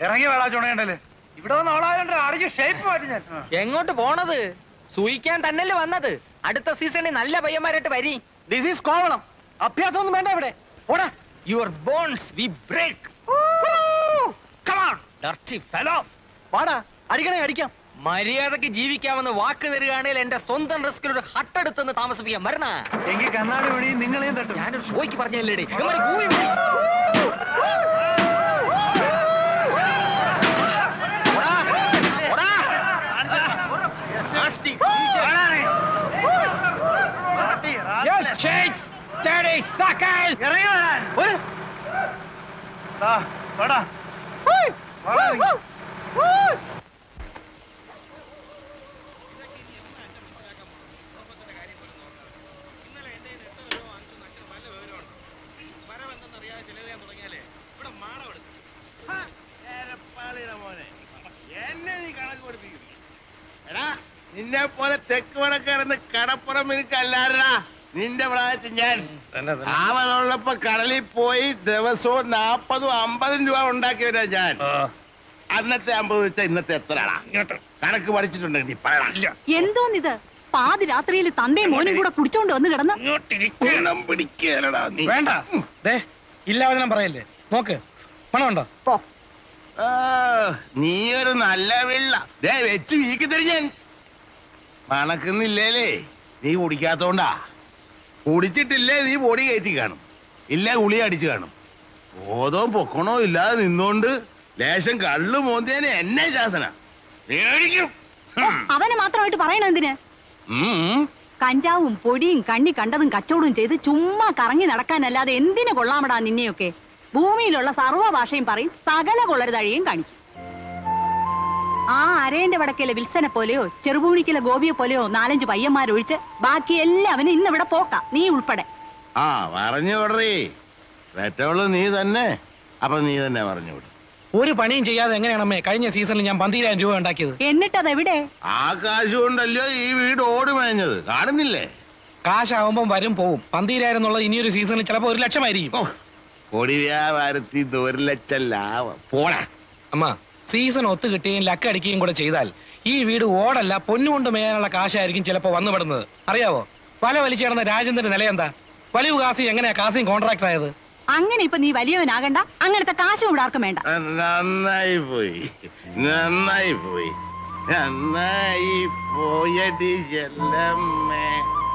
ഇറങ്ങി വേടാ ചുണയുണ്ടല്ലേ, ഇവിടെ വന്ന് അവളായോണ്ട് അടിച്ച് shape മാറ്റി ഞാൻ. എങ്ങോട്ട് പോണത്? സൂയിക്കാൻ തന്നെയല്ലേ വന്നത്. അടുത്ത സീസണിൽ നല്ല പയ്യന്മാരായിട്ട് വരി. This is Kovalam. അഭ്യാസം ഒന്നും വേണ്ട ഇവിടെ. ഓടാ. Your bones we break. Come on dirty fellow. വാടാ, അടിക്കണേ അടിക്കാം. മര്യാദക്ക് ജീവിക്കാമെന്ന് വാക്ക് തരികയാണെങ്കിൽ എന്റെ സ്വന്തം റിസ്കിൽ ഒരു ഹട്ടെടുത്തെന്ന് താമസിപ്പിക്കാൻ വരണ. എങ്കിൽ കണ്ണാടി വഴി നിങ്ങളെയും തട്ടും. ഞാനൊരു ഷോയ്ക്ക് പറഞ്ഞല്ലേടി. നിന്നെ പോലെ തെക്ക് വടക്കാരെന്ന് കടപ്പുറം എനിക്കല്ലാരടാ. നിന്റെ പ്രായത്തിൽ ഞാൻ അവനുള്ളപ്പോ കടലിൽ പോയി ദിവസവും 40 50 രൂപ ഉണ്ടാക്കിയവരാ ഞാൻ. അന്നത്തെ 50 വെച്ചാൽ ഇന്നത്തെ എത്രയാടാ? കണക്ക് പഠിച്ചിട്ടുണ്ടെങ്കിൽ നീ പറയണ. എന്തോന്നിത്? പാതിരാത്രിയിൽ തന്തയും മോനും കൂടെ കുടിച്ചോണ്ട് വന്ന് കിടന്ന് പിടിക്കലടാ നീ. വേണ്ട, ഇല്ലാവചനം പറയല്ലേ. നോക്ക്, പണമുണ്ടോ? നീ ഒരു നല്ല വെള്ള ദേ വെച്ച് വീക്കി തരിഞ്ഞാൻ മണക്കുന്നില്ലേലേ നീ കുടിക്കാത്തോണ്ടാ. കുടിച്ചിട്ടില്ലേ നീ പൊടി കയറ്റി കാണും, ഇല്ല ഗുളി അടിച്ചു കാണും. ബോധവും പൊക്കണോ ഇല്ലാതെ നിന്നോണ്ട് ലേശം കള്ളു മോന്തിയാനെ എന്നെ ശാസന മേടിക്കും. അവനെ മാത്രമായിട്ട് പറയണ എന്തിന്? കഞ്ചാവും പൊടിയും കണ്ണി കണ്ടതും കച്ചവടവും ചെയ്ത് ചുമ്മാ കറങ്ങി നടക്കാനല്ലാതെ എന്തിനു കൊള്ളാമടാ നിന്നെയൊക്കെ? ഭൂമിയിലുള്ള സർവ്വ ഭാഷയും പറയും, സകല കൊള്ളരുതഴിയും കാണിക്കും. ആ അരേന്റെ വടക്കേലെ വിൽസനെ പോലെയോ ചെറുപൂണിക്കലെ ഗോപിയെ പോലെയോ 4-5 പയ്യന്മാരൊഴിച്ച് ബാക്കി എല്ലാവനും ഇന്നിവിടെ പോക്ക, നീ ഉൾപ്പെടെ. ആ പറഞ്ഞു വിടറേ, പെറ്റവള് നീ തന്നെ. അപ്പൊ നീ തന്നെ പറഞ്ഞു വിടും. ഒരു പണിയും ചെയ്യാതെ എങ്ങനെയാണമ്മേ കഴിഞ്ഞ സീസണിൽ ഞാൻ 12,000 രൂപ ഉണ്ടാക്കിയത്? എന്നിട്ടതെവിടെ? ആ കാശ് കൊണ്ടല്ലോ ഈ വീട് ഓടി മേഞ്ഞത്, കാണുന്നില്ലേ? കാശാവുമ്പം വരും പോവും. 12,000 എന്നുള്ളത് ഇനിയൊരു സീസണിൽ ചിലപ്പോ 1 ലക്ഷമായിരിക്കും. പൊടി വ്യാപാരത്തിൽ 1 ലക്ഷം ലാഭം പോടാ. അമ്മ, സീസൺ ഒത്തു കിട്ടുകയും ലക്കടിക്കുകയും കൂടെ ചെയ്താൽ ഈ വീട് ഓടല്ല പൊന്നുകൊണ്ട് മേയാനുള്ള കാശായിരിക്കും ചിലപ്പോ വന്നുപെടുന്നത്. അറിയാവോ, വല വലിച്ചേർന്ന രാജേന്ദ്രന്റെ നില എന്താ? വലിയ കാസി എങ്ങനെയാ കാസിയും കോൺട്രാക്ടർ ആയത്? അങ്ങനെ ഇപ്പൊ നീ വലിയവനാകണ്ട, അങ്ങനത്തെ കാശും ഇവിടെ ആർക്കും വേണ്ട. നന്നായി പോയി, നന്നായി പോയി, നന്നായി പോയടി ചെല്ലമ്മേ.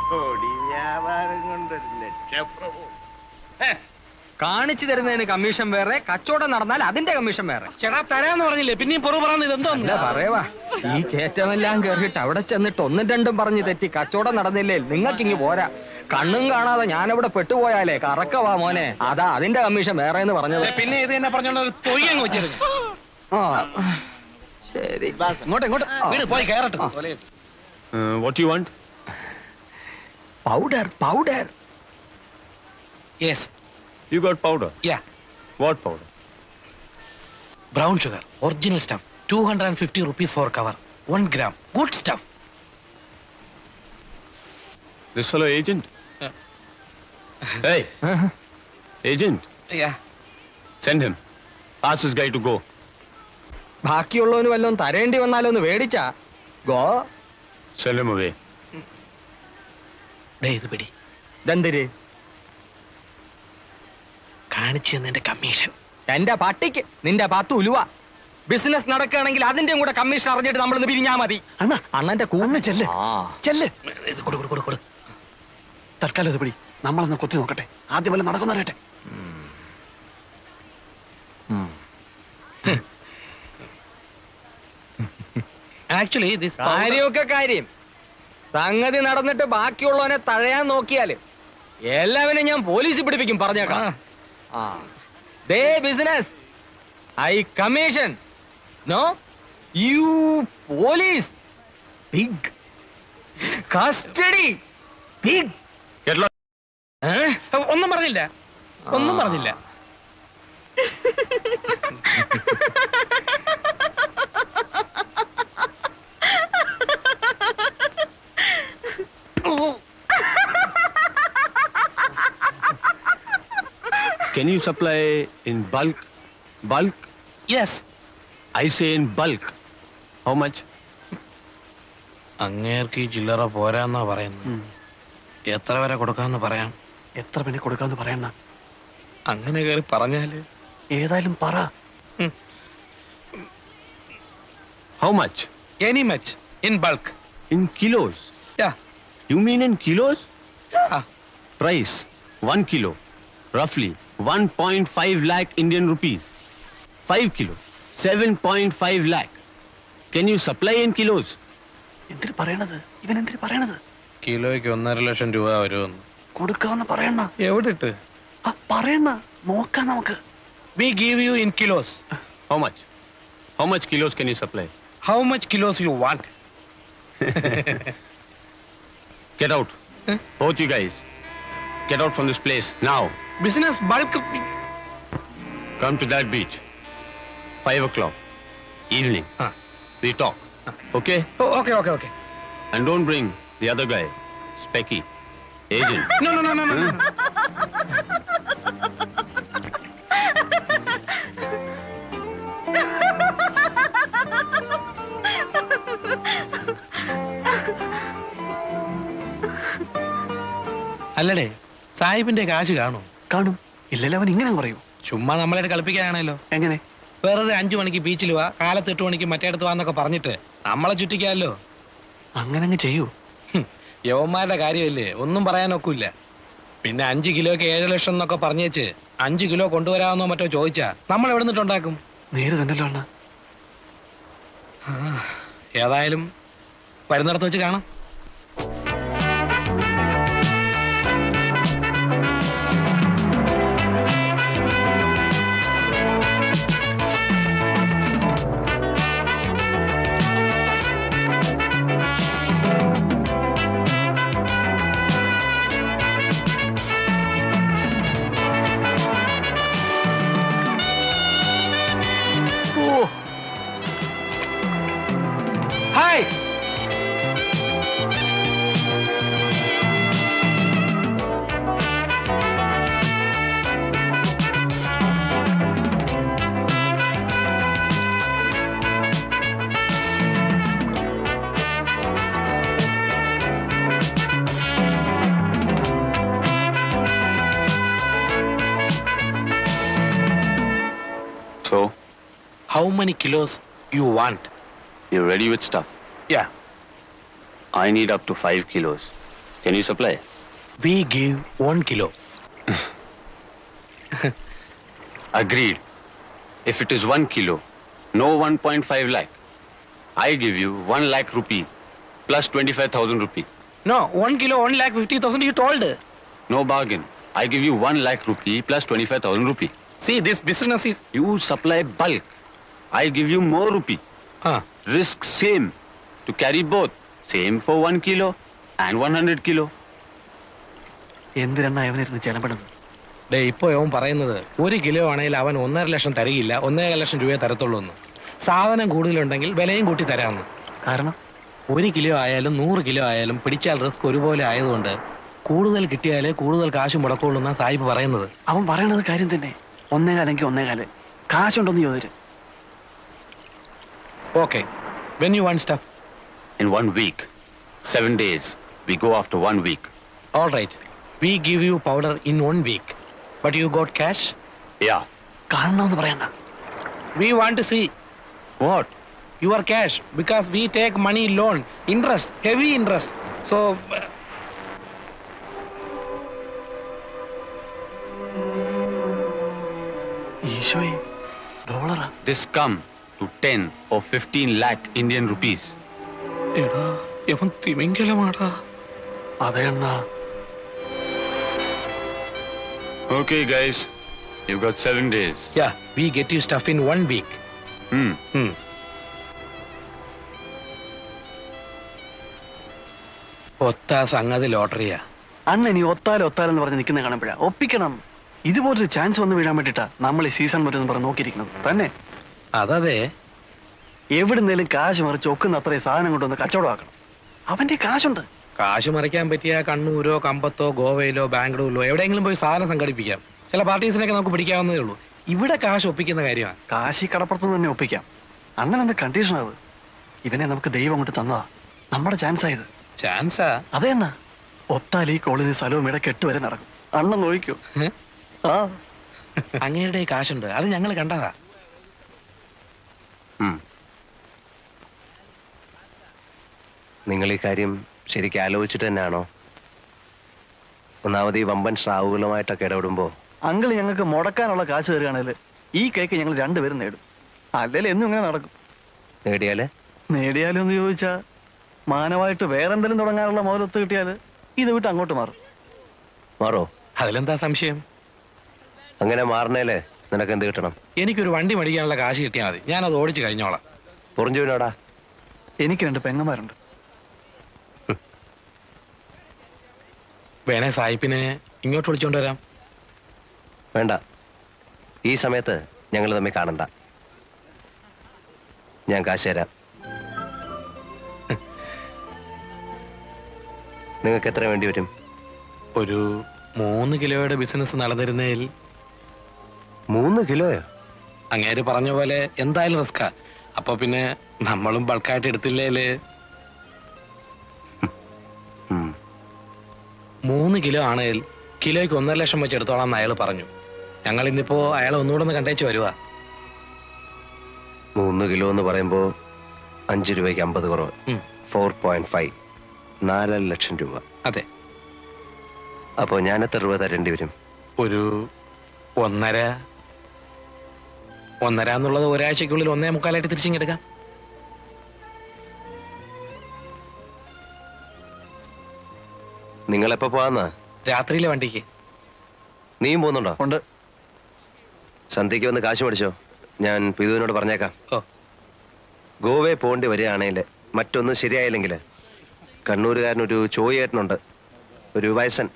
പൊടി വ്യാപാരം കൊണ്ട് 1 ലക്ഷം പ്രഭു. കാണിച്ചു തരുന്നതിന് കമ്മീഷൻ വേറെ, കച്ചവടം നടന്നാൽ അതിന്റെ കമ്മീഷൻ വേറെ. ചേട്ടാ തരാന്ന് പറഞ്ഞില്ലേ, പിന്നെയും പുറു പറയുന്നത് ഇതെന്തോ? പറയവാ, ഈ കയറ്റമെല്ലാം കേറിയിട്ട് അവിടെ ചെന്നിട്ട് 1-2 പറഞ്ഞ് തെറ്റി കച്ചവടം നടന്നില്ലേ നിങ്ങൾക്കിങ്ങി പോരാ. കണ്ണും കാണാതെ ഞാനിവിടെ പെട്ടുപോയാലേ കറക്കവാ മോനെ, അതാ അതിന്റെ കമ്മീഷൻ വേറെ എന്ന് പറഞ്ഞത്. പിന്നെ ഇത് തന്നെ പറഞ്ഞോണ്ട് ഒരു തൊയ്യങ്ങ് വെച്ചിരുന്നു. ശരി, വീട് പോയി കയറട്ടെ. What do you want? Powder. Yes, You got powder? yeah, What powder? brown sugar, original stuff, 250 rupees for cover, 1 gram, good stuff. This fellow agent? Hey! Agent, Yeah. send him. Ask this guy to go. ബാക്കിയുള്ളവന് വല്ലതും തരേണ്ടി വന്നാലോ ഒന്ന് മേടിച്ചാ go. Send him away. ദേ ഇത് പിടി. ദന്തിര് കാണിച്ചു തന്നതിന്റെ commission. എന്റെ പട്ടിക്ക് നിന്റെ 10 ഉലുവ. ബിസിനസ് നടക്കുകയാണെങ്കിൽ അതിന്റെയും കൂടെ കമ്മീഷൻ അറിഞ്ഞിട്ട് നമ്മളിന്ന് പിരിഞ്ഞാ മതി. അണ്ണന്റെ കൂന്ന് ചെല്ല്. ഇത് കൊടു. തൽക്കാലം ഇത് പിടി, നമ്മളൊന്ന് കൊത്തി നോക്കട്ടെ, ആദ്യം വല്ല നടക്കുന്നറിയട്ടെ. ആക്ച്വലി ദിസ് കാര്യമൊക്കെ കാര്യം, സംഗതി നടന്നിട്ട് ബാക്കിയുള്ളവനെ തഴയാൻ നോക്കിയാല് എല്ലാവരും ഞാൻ പോലീസിൽ പിടിപ്പിക്കും, പറഞ്ഞേക്കാം. ദേ business, I commission, no you police, big custody, big. ഒന്നും പറഞ്ഞില്ല. Can you supply in bulk? Bulk? Yes. I say in bulk. How much? അങ്ങേർക്ക് ഈ ചില്ലറ പോരാന്നാ പറയുന്നത്. എത്ര വരെ കൊടുക്കാന്ന് പറയാം? എത്ര പിന്നെ കൊടുക്കാന്ന് പറയണ? അങ്ങനെ കയറി പറഞ്ഞാല് ഏതായാലും പറ. How much? Any much. In bulk. In kilos? Yeah. You mean in kilos? Yeah. Price 1 kilo, roughly 1.5 lakh Indian rupees. 5 kilo, 7.5 lakh. Can you supply in kilos? എന്തിനു പറയണത്? ഇവൻ എന്തിനു പറയണത്? കിലോയ്ക്ക് 1.5 ലക്ഷം രൂപ വരുമെന്ന് കൊടുക്കാന്ന് പറയണ. എവിടെ ഇട്ട് പറയണ, നോക്കാം നമുക്ക്. We give you in kilos. How much? How much kilos can you supply? How much kilos you want? Get out. Both you guys. Get out from this place now. Business bulk. Come to that beach. 5 o'clock. Evening. We talk. Okay? Oh, okay. And don't bring the other guy. Specky. Agent. No. അല്ലടേ, സാഹിബിന്റെ കാശ് കാണും. കാണും. ഇല്ലല്ലോ, അവൻ ഇങ്ങനെ പറയൂ. ചുമ്മാ നമ്മളായിട്ട് കളിപ്പിക്കാനാണല്ലോ. എങ്ങനെ? വെറുതെ 5 മണിക്ക് ബീച്ചിൽ വാ, കാലത്ത് 8 മണിക്ക് മറ്റേടത്ത് വാന്നൊക്കെ പറഞ്ഞിട്ട് നമ്മളെ ചുറ്റിക്കാമല്ലോ. അങ്ങനെ അങ്ങ് ചെയ്യൂ. യവന്മാരുടെ കാര്യമല്ലേ, ഒന്നും പറയാനൊക്കില്ല. പിന്നെ 5 കിലോയ്ക്ക് 7 ലക്ഷം എന്നൊക്കെ പറഞ്ഞേച്ച് 5 കിലോ കൊണ്ടുവരാമെന്നോ മറ്റോ ചോദിച്ചാ നമ്മൾ എവിടെ നിന്നിട്ടുണ്ടാക്കും? നേര് തന്നെല്ലോ അണ്ണ. ഏതായാലും വരുന്നിടത്ത് വെച്ച് കാണാം. Hi. So, How many kilos you want? you're ready with stuff? Yeah. I need up to 5 kilos. Can you supply? We give 1 kilo. Agreed. If it is 1 kilo, no 1.5 lakh. I give you 1 lakh rupee plus 25,000 rupee. No, 1 kilo 1,50,000 you told. No bargain. I give you 1 lakh rupee plus 25,000 rupee. See, this business is... You supply bulk. I give you more rupee. Risk same. To carry both. Same for 1 kilo and 100 kilo. എന്തിനാ അവനിരുന്ന് ചെലപ്പെടുന്നത്? ഇപ്പൊ അവൻ പറയുന്നത് 1 kilo ആണെങ്കിൽ അവൻ 1.5 ലക്ഷം തരികയില്ല, 1.5 ലക്ഷം രൂപയെ തരത്തുള്ളൂ എന്ന്. സാധനം കൂടുതലുണ്ടെങ്കിൽ വിലയും കൂട്ടി തരാമെന്ന്. കാരണം 1 കിലോ ആയാലും 100 കിലോ ആയാലും പിടിച്ചാൽ റിസ്ക് ഒരുപോലെ ആയതുകൊണ്ട് കൂടുതൽ കിട്ടിയാലേ കൂടുതൽ കാശ് മുടക്കുള്ളൂ എന്നാ സാഹിബ് പറയുന്നത്. അവൻ പറയണത് കാര്യം തന്നെ. 1.25 1.25 കാശുണ്ടോന്ന് ചോദിച്ചു. Okay. When you want stuff? In 1 week. 7 days. We go after 1 week. All right. We give you powder in 1 week. But you got cash? Yeah. കാണണമെന്ന് പറയണ്ട. We want to see What? your cash because we take money loan. Interest. Heavy interest. So... ഈശോയെ, ഡോളറാ? This come to 10 or 15 lakh Indian rupees. എടാ, ഇവൻ തിമിംഗലമാടാ. അതെ അണ്ണാ. Okay, guys. You've got 7 days. Yeah, we get you stuff in 1 week. ഒത്ത സംഗതി ലോട്ടറിയാ. അണ്ണൻ ഈ ഒത്താലെന്ന് പറഞ്ഞ് നിൽക്കുന്ന കാണുമ്പോഴാ ഒപ്പിക്കണം. ഇതുപോലൊരു ചാൻസ് വന്ന് വീഴാൻ വേണ്ടിട്ടാ നമ്മൾ ഈ സീസൺ മറ്റെന്ന് പറഞ്ഞ് നോക്കിയിരിക്കുന്നത് തന്നെ. അതതെ. എവിടുന്നേലും കാശ് മറിച്ച് ഒക്കുന്ന അത്രയും സാധനം കൊണ്ടുവന്ന് കച്ചവടമാക്കണം. അവന്റെ കാശുണ്ട്. കാശ് മറിക്കാൻ പറ്റിയ കണ്ണൂരോ കമ്പത്തോ ഗോവയിലോ ബാംഗ്ലൂരിലോ എവിടെയെങ്കിലും പോയി സാധനം സംഘടിപ്പിക്കാം. ചില പാർട്ടീസിനൊക്കെ നമുക്ക് പിടിക്കാവുന്നതേ ഉള്ളൂ. ഇവിടെ കാശ് ഒപ്പിക്കുന്ന കാര്യമാണ്. കാശി കടപ്പുറത്ത് തന്നെ ഒപ്പിക്കാം. അങ്ങനെ എന്ത് കണ്ടീഷൻ ആവ്? ഇവനെ നമുക്ക് ദൈവം അങ്ങോട്ട് തന്നതാ. നമ്മുടെ ചാൻസ് ആയത്. ചാൻസാ? അതെ അണ്ണ. ഒത്താൽ ഈ കോളിന് സ്ഥലവും ഇട കെട്ടുവരെ നടക്കും. അണ്ണൻ നോക്കിക്കോ. അങ്ങയുടെ കാശുണ്ട്, അത് ഞങ്ങൾ കണ്ടതാ. നിങ്ങൾ ഈ കാര്യം ശരിക്കും ആലോചിച്ചിട്ട് തന്നെയാണോ? ഒന്നാമത് ഈ വമ്പൻ സ്രാവുകളുമായിട്ടൊക്കെ ഇടപെടുമ്പോ അങ്കിൾ ഞങ്ങൾക്ക് മുടക്കാനുള്ള കാശ് തരികയാണെങ്കിൽ ഈ കേക്ക് ഞങ്ങൾ രണ്ടുപേരും നേടും. അല്ലെങ്കിൽ എന്നും ഇങ്ങനെ നടക്കും. നേടിയാലും എന്ന് ചോദിച്ചാ മാനമായിട്ട് വേറെന്തെങ്കിലും തുടങ്ങാനുള്ള മുതലൊത്ത് കിട്ടിയാല് ഇത് വിട്ട് അങ്ങോട്ട് മാറോ? അതിലെന്താ സംശയം? അങ്ങനെ മാറണേലേ നിനക്ക് എന്ത് കിട്ടണം? എനിക്കൊരു വണ്ടി മേടിക്കാനുള്ള കാശ് കിട്ടിയാൽ മതി. ഞാനത് ഓടിച്ച് കഴിഞ്ഞോളാം. പൊറിഞ്ചുവിനോടാ? എനിക്ക് 2 പെങ്ങന്മാരുണ്ട്. വേണേ സായിപ്പിനെ ഇങ്ങോട്ട് വിളിച്ചോണ്ട് വരാം. വേണ്ട, ഈ സമയത്ത് ഞങ്ങൾ തമ്മിൽ കാണണ്ട. ഞാൻ കാശ് തരാം. നിങ്ങൾക്ക് എത്ര വേണ്ടി വരും? ഒരു 3 കിലോയുടെ ബിസിനസ് നടന്നിരുന്നതിൽ. 3 കിലോയോ? അങ്ങേര് പറഞ്ഞ പോലെ എന്തായാലും റിസ്കാ. അപ്പൊ പിന്നെ നമ്മളും ബൾക്കായിട്ട് എടുത്തില്ലേല്. 3 കിലോ ആണെങ്കിൽ കിലോയ്ക്ക് 1.5 ലക്ഷം വെച്ച് എടുത്തോളാം എന്ന് അയാൾ പറഞ്ഞു. ഞങ്ങൾ ഇന്നിപ്പോ അയാളെ ഒന്നുകൂടെ ഒന്ന് കണ്ടേച്ച് വരുവാ. 1 കിലോ എന്ന് പറയുമ്പോൾ 5 രൂപയ്ക്ക് 50 കുറവ്. 4.5 4 ലക്ഷം രൂപ. അതെ. അപ്പോൾ ഞാൻ എത്ര രൂപ തരേണ്ടി വരും? ഒരു 1.5 എന്നുള്ളത് ഒരാഴ്ചക്കുള്ളിൽ 1.25 തിരിച്ചിങ്ങെടുക്കാം. നിങ്ങളെപ്പോ പോവാന്നാ? രാത്രിയിലെ വണ്ടിക്ക്. നീയും പോകുന്നുണ്ടോ? ഉണ്ട്. സന്ധ്യയ്ക്ക് വന്ന് കാശ് മേടിച്ചോ, ഞാൻ പിതുവിനോട് പറഞ്ഞേക്കാം. ഗോവയെ പോകേണ്ടി വരികയാണെങ്കിൽ മറ്റൊന്നും ശരിയായില്ലെങ്കിൽ കണ്ണൂരുകാരനൊരു ചോയേട്ടനുണ്ട്, ഒരു വയസ്സൻ,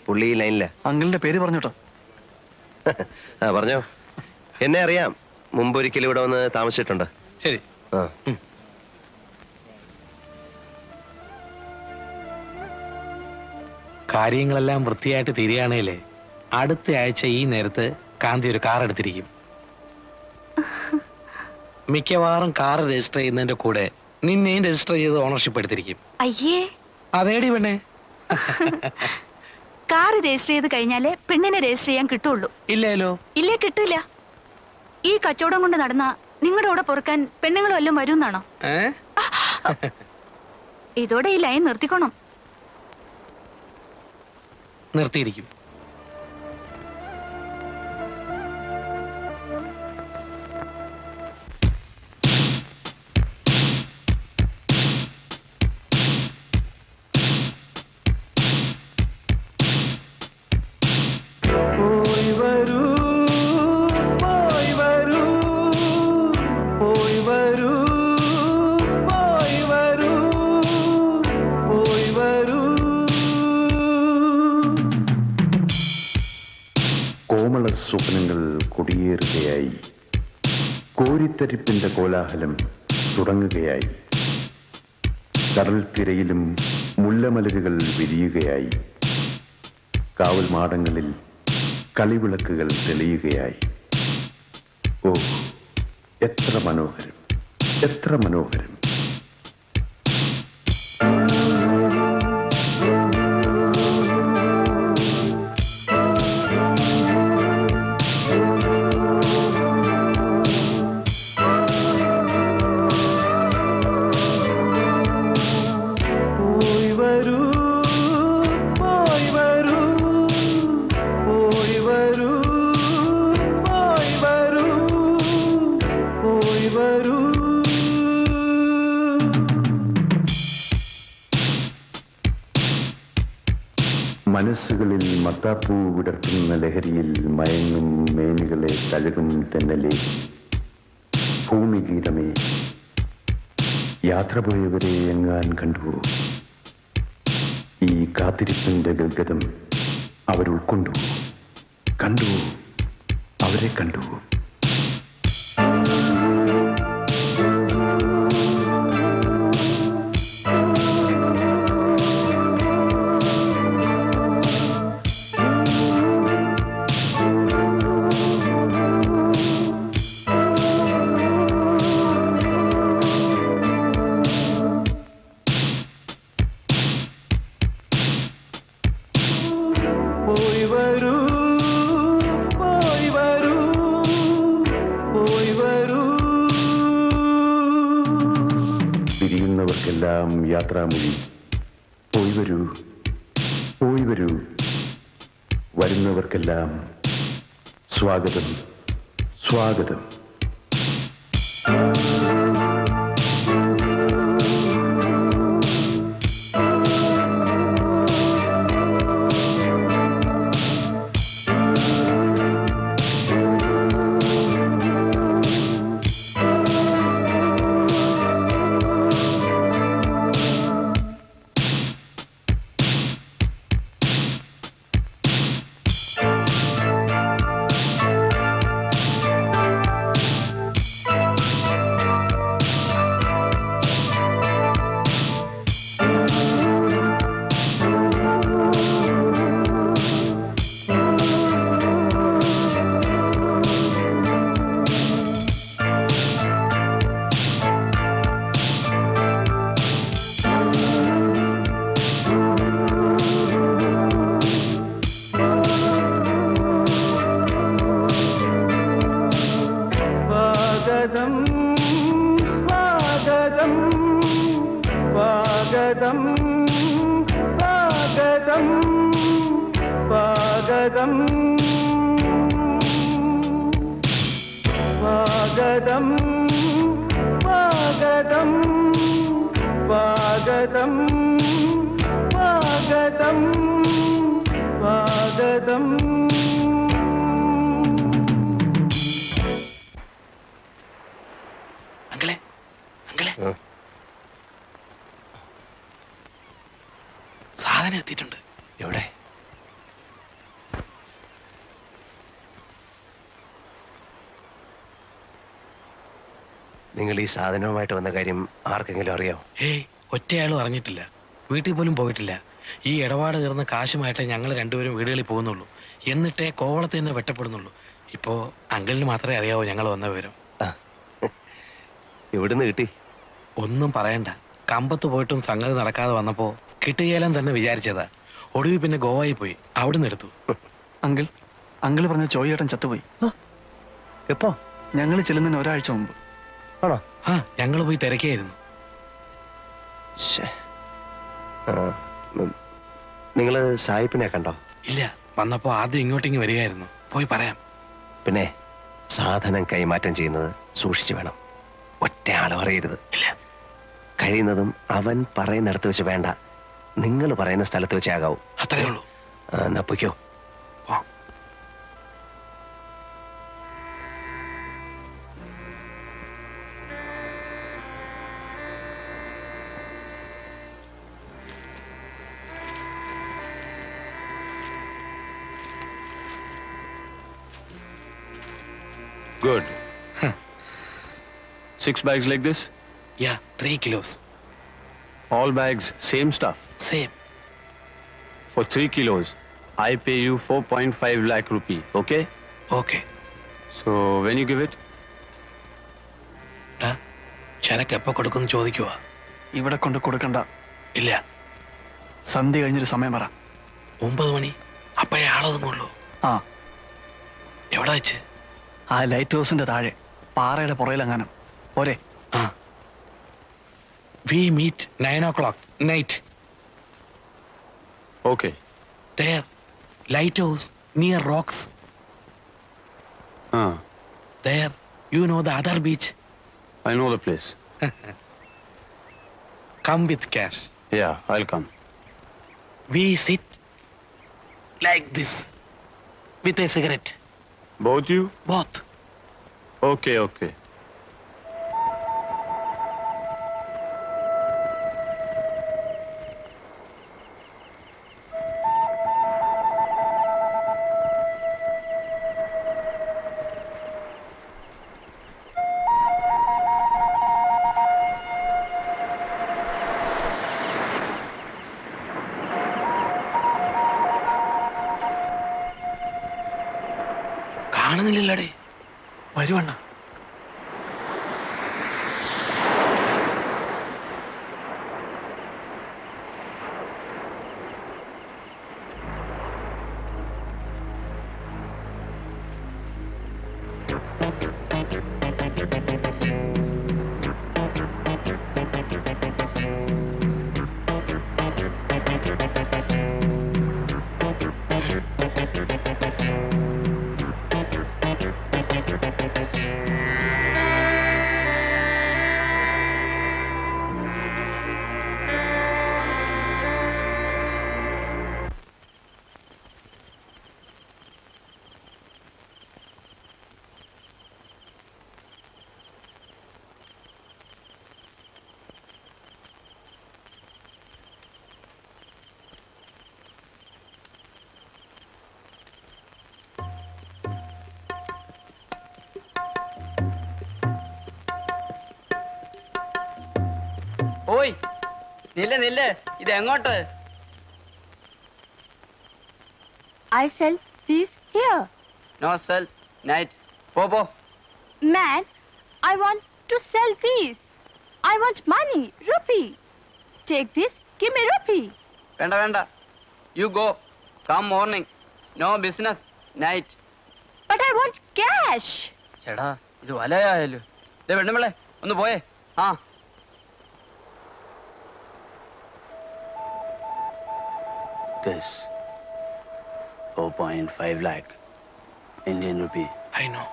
പുള്ളി ലൈനില്ല. അങ്കിളിന്റെ പേര് പറഞ്ഞോട്ടോ. ആ പറഞ്ഞോ. എന്നെ അറിയാം, മുമ്പൊരിക്കലും ഇവിടെ വന്ന് താമസിച്ചിട്ടുണ്ട്. ശരി. ആ കാര്യങ്ങളെല്ലാം വൃത്തിയായിട്ട് തീരുകയാണേലേ അടുത്ത ആഴ്ച ഈ നേരത്ത് കാന്തി ഒരു കാർ എടുത്തിരിക്കും. മിക്കവാറും കാർ രജിസ്റ്റർ ചെയ്യുന്നതിന്റെ കൂടെ നിന്നെയും രജിസ്റ്റർ ചെയ്ത് ഓണർഷിപ്പ് എടുത്തിരിക്കും. അയ്യേ, അതേടി പെണ്ണേ. കാർ രജിസ്റ്റർ ചെയ്ത് കഴിഞ്ഞാലേ പെണ്ണിനെ രജിസ്റ്റർ ചെയ്യാൻ കിട്ടുള്ളൂ. ഇല്ലല്ലോ. ഇല്ലേ, കിട്ടില്ല. ഈ കച്ചവടം കൊണ്ട് നടന്ന നിങ്ങളുടെ കൂടെ പൊറുക്കാൻ പെണ്ണുങ്ങൾ വല്ലതും വരുമെന്നാണോ? ഇതോടെ ഈ ലൈൻ നിർത്തിക്കോണം. നിർത്തിയിരിക്കും. കോമള സ്വപ്നങ്ങൾ കുടിയേറുകയായി, കോരിത്തരിപ്പിന്റെ കോലാഹലം തുടങ്ങുകയായി, കടൽ തിരയിലും മുല്ലമലരുകൾ വിരിയുകയായി, കാവൽ മാടങ്ങളിൽ കളിവിളക്കുകൾ തെളിയുകയായി. ഓ, എത്ര മനോഹരം, എത്ര മനോഹരം! മനസ്സുകളിൽ മത്താപ്പൂ വിടർത്തുന്ന ലഹരിയിൽ മയങ്ങും മേനികളെ തഴുകും തെന്നലെ, ഭൂമിഗീതമേ, യാത്ര പോയവരെ എങ്ങാൻ കണ്ടുവോ? ഈ കാത്തിരിപ്പിന്റെ ഗദ്ഗതം അവരുൾക്കൊണ്ടു, കണ്ടുവോ? അവരെ കണ്ടുവോ? പിരിയുന്നവർക്കെല്ലാം യാത്രാമൊഴി, പോയി വരൂ, പോയി വരൂ. വരുന്നവർക്കെല്ലാം സ്വാഗതം, സ്വാഗതം. സ്വാഗതം സ്വാഗതം സ്വാഗതം സ്വാഗതം സ്വാഗതം സ്വാഗതം സ്വാഗതം. അങ്കിളെ അങ്കിളെ സാധനം എത്തിയിട്ടുണ്ട്. എവിടെ? നിങ്ങൾ ഈ സാധനവുമായിട്ട് വന്ന കാര്യം ആർക്കെങ്കിലും അറിയാമോ? ഏയ്, ഒറ്റയാളും അറിഞ്ഞിട്ടില്ല. വീട്ടിൽ പോലും പോയിട്ടില്ല. ഈ ഇടപാട് തീർന്ന കാശുമായിട്ടേ ഞങ്ങൾ രണ്ടുപേരും വീടുകളിൽ പോകുന്നുള്ളൂ. എന്നിട്ടേ കോവളത്ത് തന്നെ വെട്ടപ്പെടുന്നുള്ളൂ. ഇപ്പോ അങ്കിളിന് മാത്രമേ അറിയാവൂ ഞങ്ങൾ വന്ന വിവരം. എവിടുന്ന് കിട്ടി? ഒന്നും പറയണ്ട. കമ്പത്ത് പോയിട്ടും സംഗതി നടക്കാതെ വന്നപ്പോ കിട്ടുകയില്ലെൻ തന്നെ വിചാരിച്ചതാ. ഒടുവിൽ പിന്നെ ഗോവയിൽ പോയി, അവിടുന്ന് എടുത്തു. അങ്കിൾ പറഞ്ഞ ചോയ്യേട്ടൻ ചത്തുപോയി. എപ്പോ? ഞങ്ങൾ ചെല്ലുന്നതിന് ഒരാഴ്ച മുമ്പ്. ആണോ? ആ, ഞങ്ങൾ പോയി തിരക്കായിരുന്നു. നിങ്ങള് സായിപ്പിനെ കണ്ടോ? ഇല്ല, വന്നപ്പോ ആദ്യം ഇങ്ങോട്ടേക്ക് വരികയായിരുന്നു. പോയി പറയാം. പിന്നെ സാധനം കൈമാറ്റം ചെയ്യുന്നത് സൂക്ഷിച്ചു വേണം. ഒറ്റ ആളും അറിയരുത്. കഴിയുന്നതും അവൻ പറയുന്നിടത്ത് വെച്ച് വേണ്ട, നിങ്ങൾ പറയുന്ന സ്ഥലത്ത് വെച്ചാകാവൂ. അത്രേ ഉള്ളൂ. എന്നാ പൊയ്ക്കോ. Good. 6 bags like this? Yeah, 3 kilos. All bags, same stuff? Same. For 3 kilos, I pay you 4.5 lakh rupee, okay? Okay. So, when you give it? ചരക്ക് എപ്പോ കൊടുക്കുന്നു ചോദിക്കുവാ. ഇവിടെ കൊണ്ട് കൊടുക്കണ്ട. ഇല്ല, സന്ധ്യ കഴിഞ്ഞൊരു സമയം പറ. 9 മണി. അപ്പോഴേ ആളൊതുങ്ങുള്ളൂ. ആ, എവിടെ വെച്ച്? ആ ലൈറ്റ് ഹൗസിന്റെ താഴെ പാറയുടെ പുറയിലെങ്ങാനും. പോരെ? ആ. We meet 9 o'clock night. Okay. There, lighthouse near rocks. There, you know the other beach. I know the place. Come with cash. Yeah, I'll come. We sit like this with a cigarette. Both you? Both. Okay, okay. കാണുന്നില്ലല്ലേ? വരുവണ്ണ. ഓയ്, നില്ല്, ഇത് എങ്ങോട്ട്? I sell these here. No sell, night. പോ. Man, I want to sell these. I want money, rupee. Take this, give me rupee. വേണ്ട. You go. Come morning. No business, night. But I want cash. ചേടാ, ഇത് വലയായാലോ. ദേ വെണ്ണുമ്പിള്ളേ, ഒന്ന് പോയേ. ആ. this? 4.5 lakh Indian rupee. I know.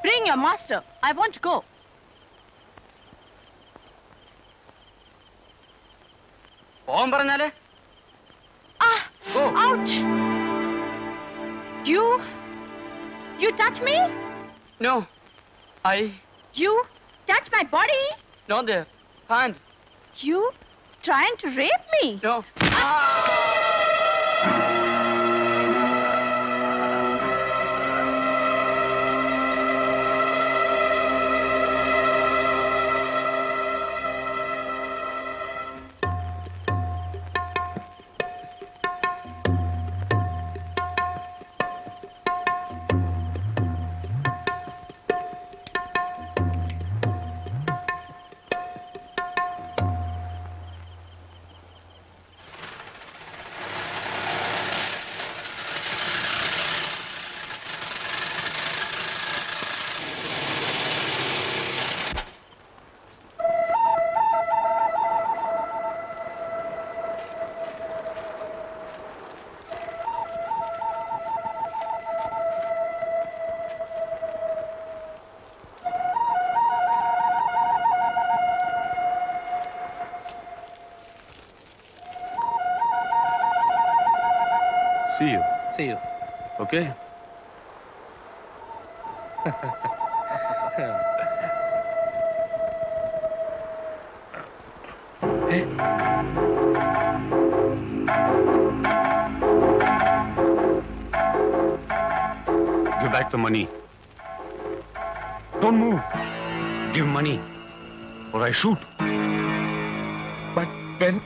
Bring your master. I want to go. പോകാൻ പറഞ്ഞാലേ? Ouch! You touch me? No. You touch my body? No there. Can't. You trying to rape me? No. See you. See you. Okay? Give back the money. Don't move. Give money, or I shoot. But when...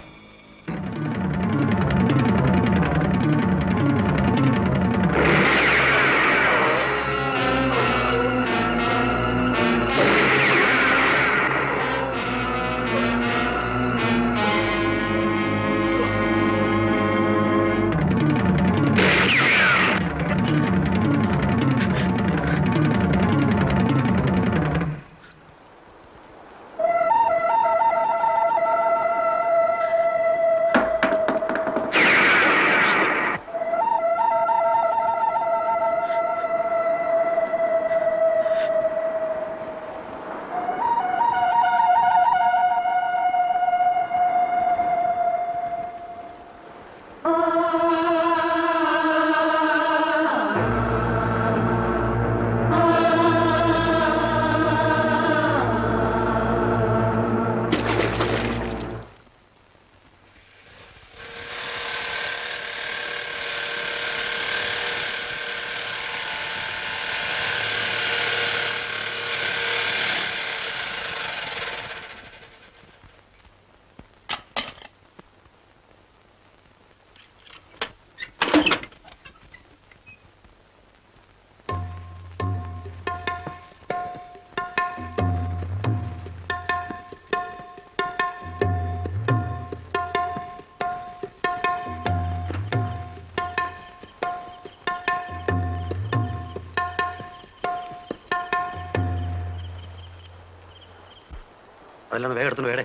അതെല്ലാം വേഗം എടുത്തു വേടേ.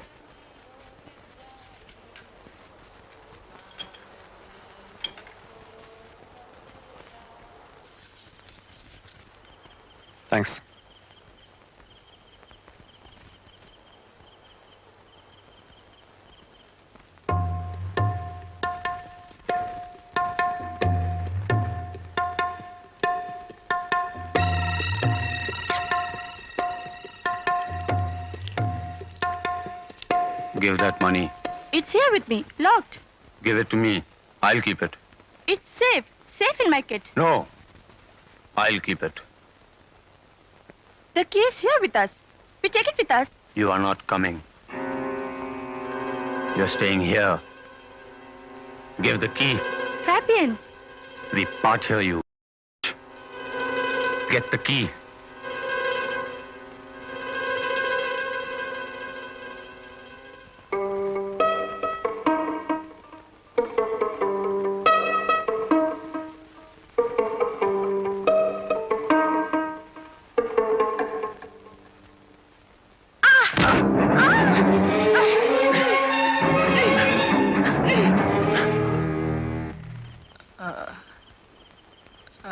Thanks. Give that money. It's here with me, locked. Give it to me. I'll keep it. It's safe in my kit. No. I'll keep it. The key is here with us. We take it with us. You are not coming. You're staying here. Give the key. Fabian. We part here, you. Get the key. നീ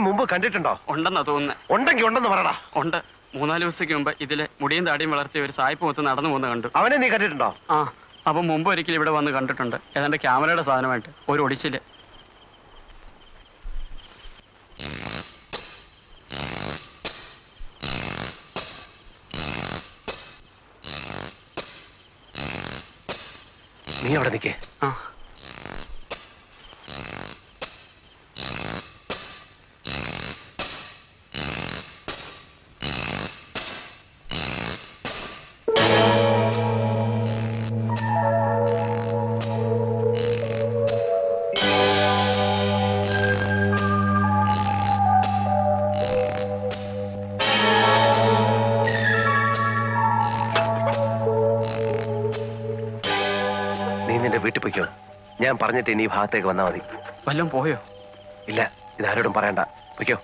മുമ്പ് കണ്ടിട്ടുണ്ടോ? ഉണ്ടെന്നാ തോന്നുന്നത്. ഉണ്ടെങ്കിൽ ഉണ്ടെന്ന് പറയടാ. ഉണ്ട്. 3-4 ദിവസത്തേക്ക് മുമ്പ് ഇതിലെ മുടിയും താടിയും വളർത്തിയ ഒരു സായിപ്പ് മൊത്തം നടന്നു പോകുന്ന കണ്ടു. അവനെ നീ കണ്ടിട്ടുണ്ടോ? ആ, അപ്പം മുമ്പ് ഒരിക്കലും ഇവിടെ വന്ന് കണ്ടിട്ടുണ്ട്. ഏതാണ്ട് ക്യാമറയുടെ സാധനമായിട്ട് ഒരു ഒടിച്ചില്. നീ അവിടെ നിൽക്കേ. ആ, വീട്ടിൽ പോയിക്കോ. ഞാൻ പറഞ്ഞിട്ട് ഇനി ഈ ഭാഗത്തേക്ക് വന്നാൽ മതി. വല്ലതും പോയോ? ഇല്ല, ഇതാരോടും പറയണ്ട. പോയിക്കോ.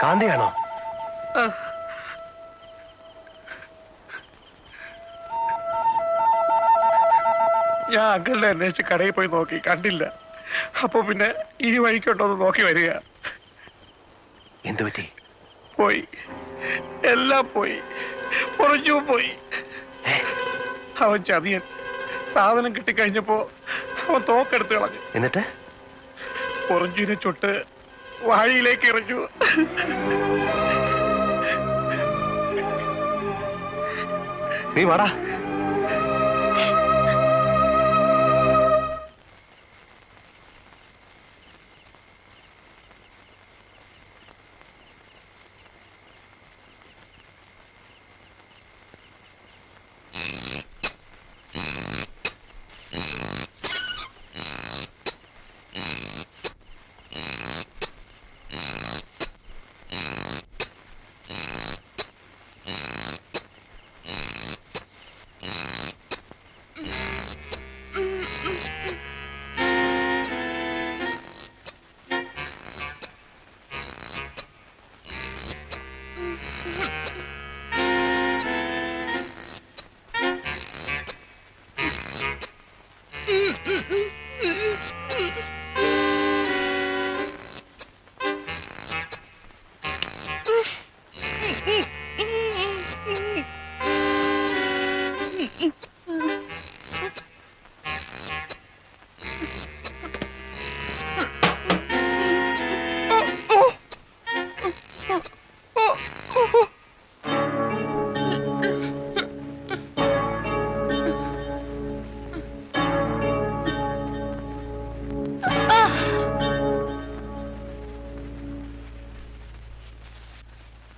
കാന്തിയാണോ? ഞാൻ അങ്കിളിനെ അന്വേഷിച്ച് കടയിൽ പോയി നോക്കി, കണ്ടില്ല. അപ്പൊ പിന്നെ ഈ വഴിക്കോട്ടൊന്ന് നോക്കി വരിക. എന്തു പറ്റി? പോയി, എല്ലാം പോയി, കുറച്ചു പോയി. അവൻ ചതിയൻ. സാധനം കിട്ടിക്കഴിഞ്ഞപ്പോ അവൻ തോക്കെടുത്ത് കളഞ്ഞു. എന്നിട്ട് പൊറഞ്ചുവിനെ ചുട്ട് വാഴിയിലേക്ക് എറിഞ്ഞു. നീ വാടാ.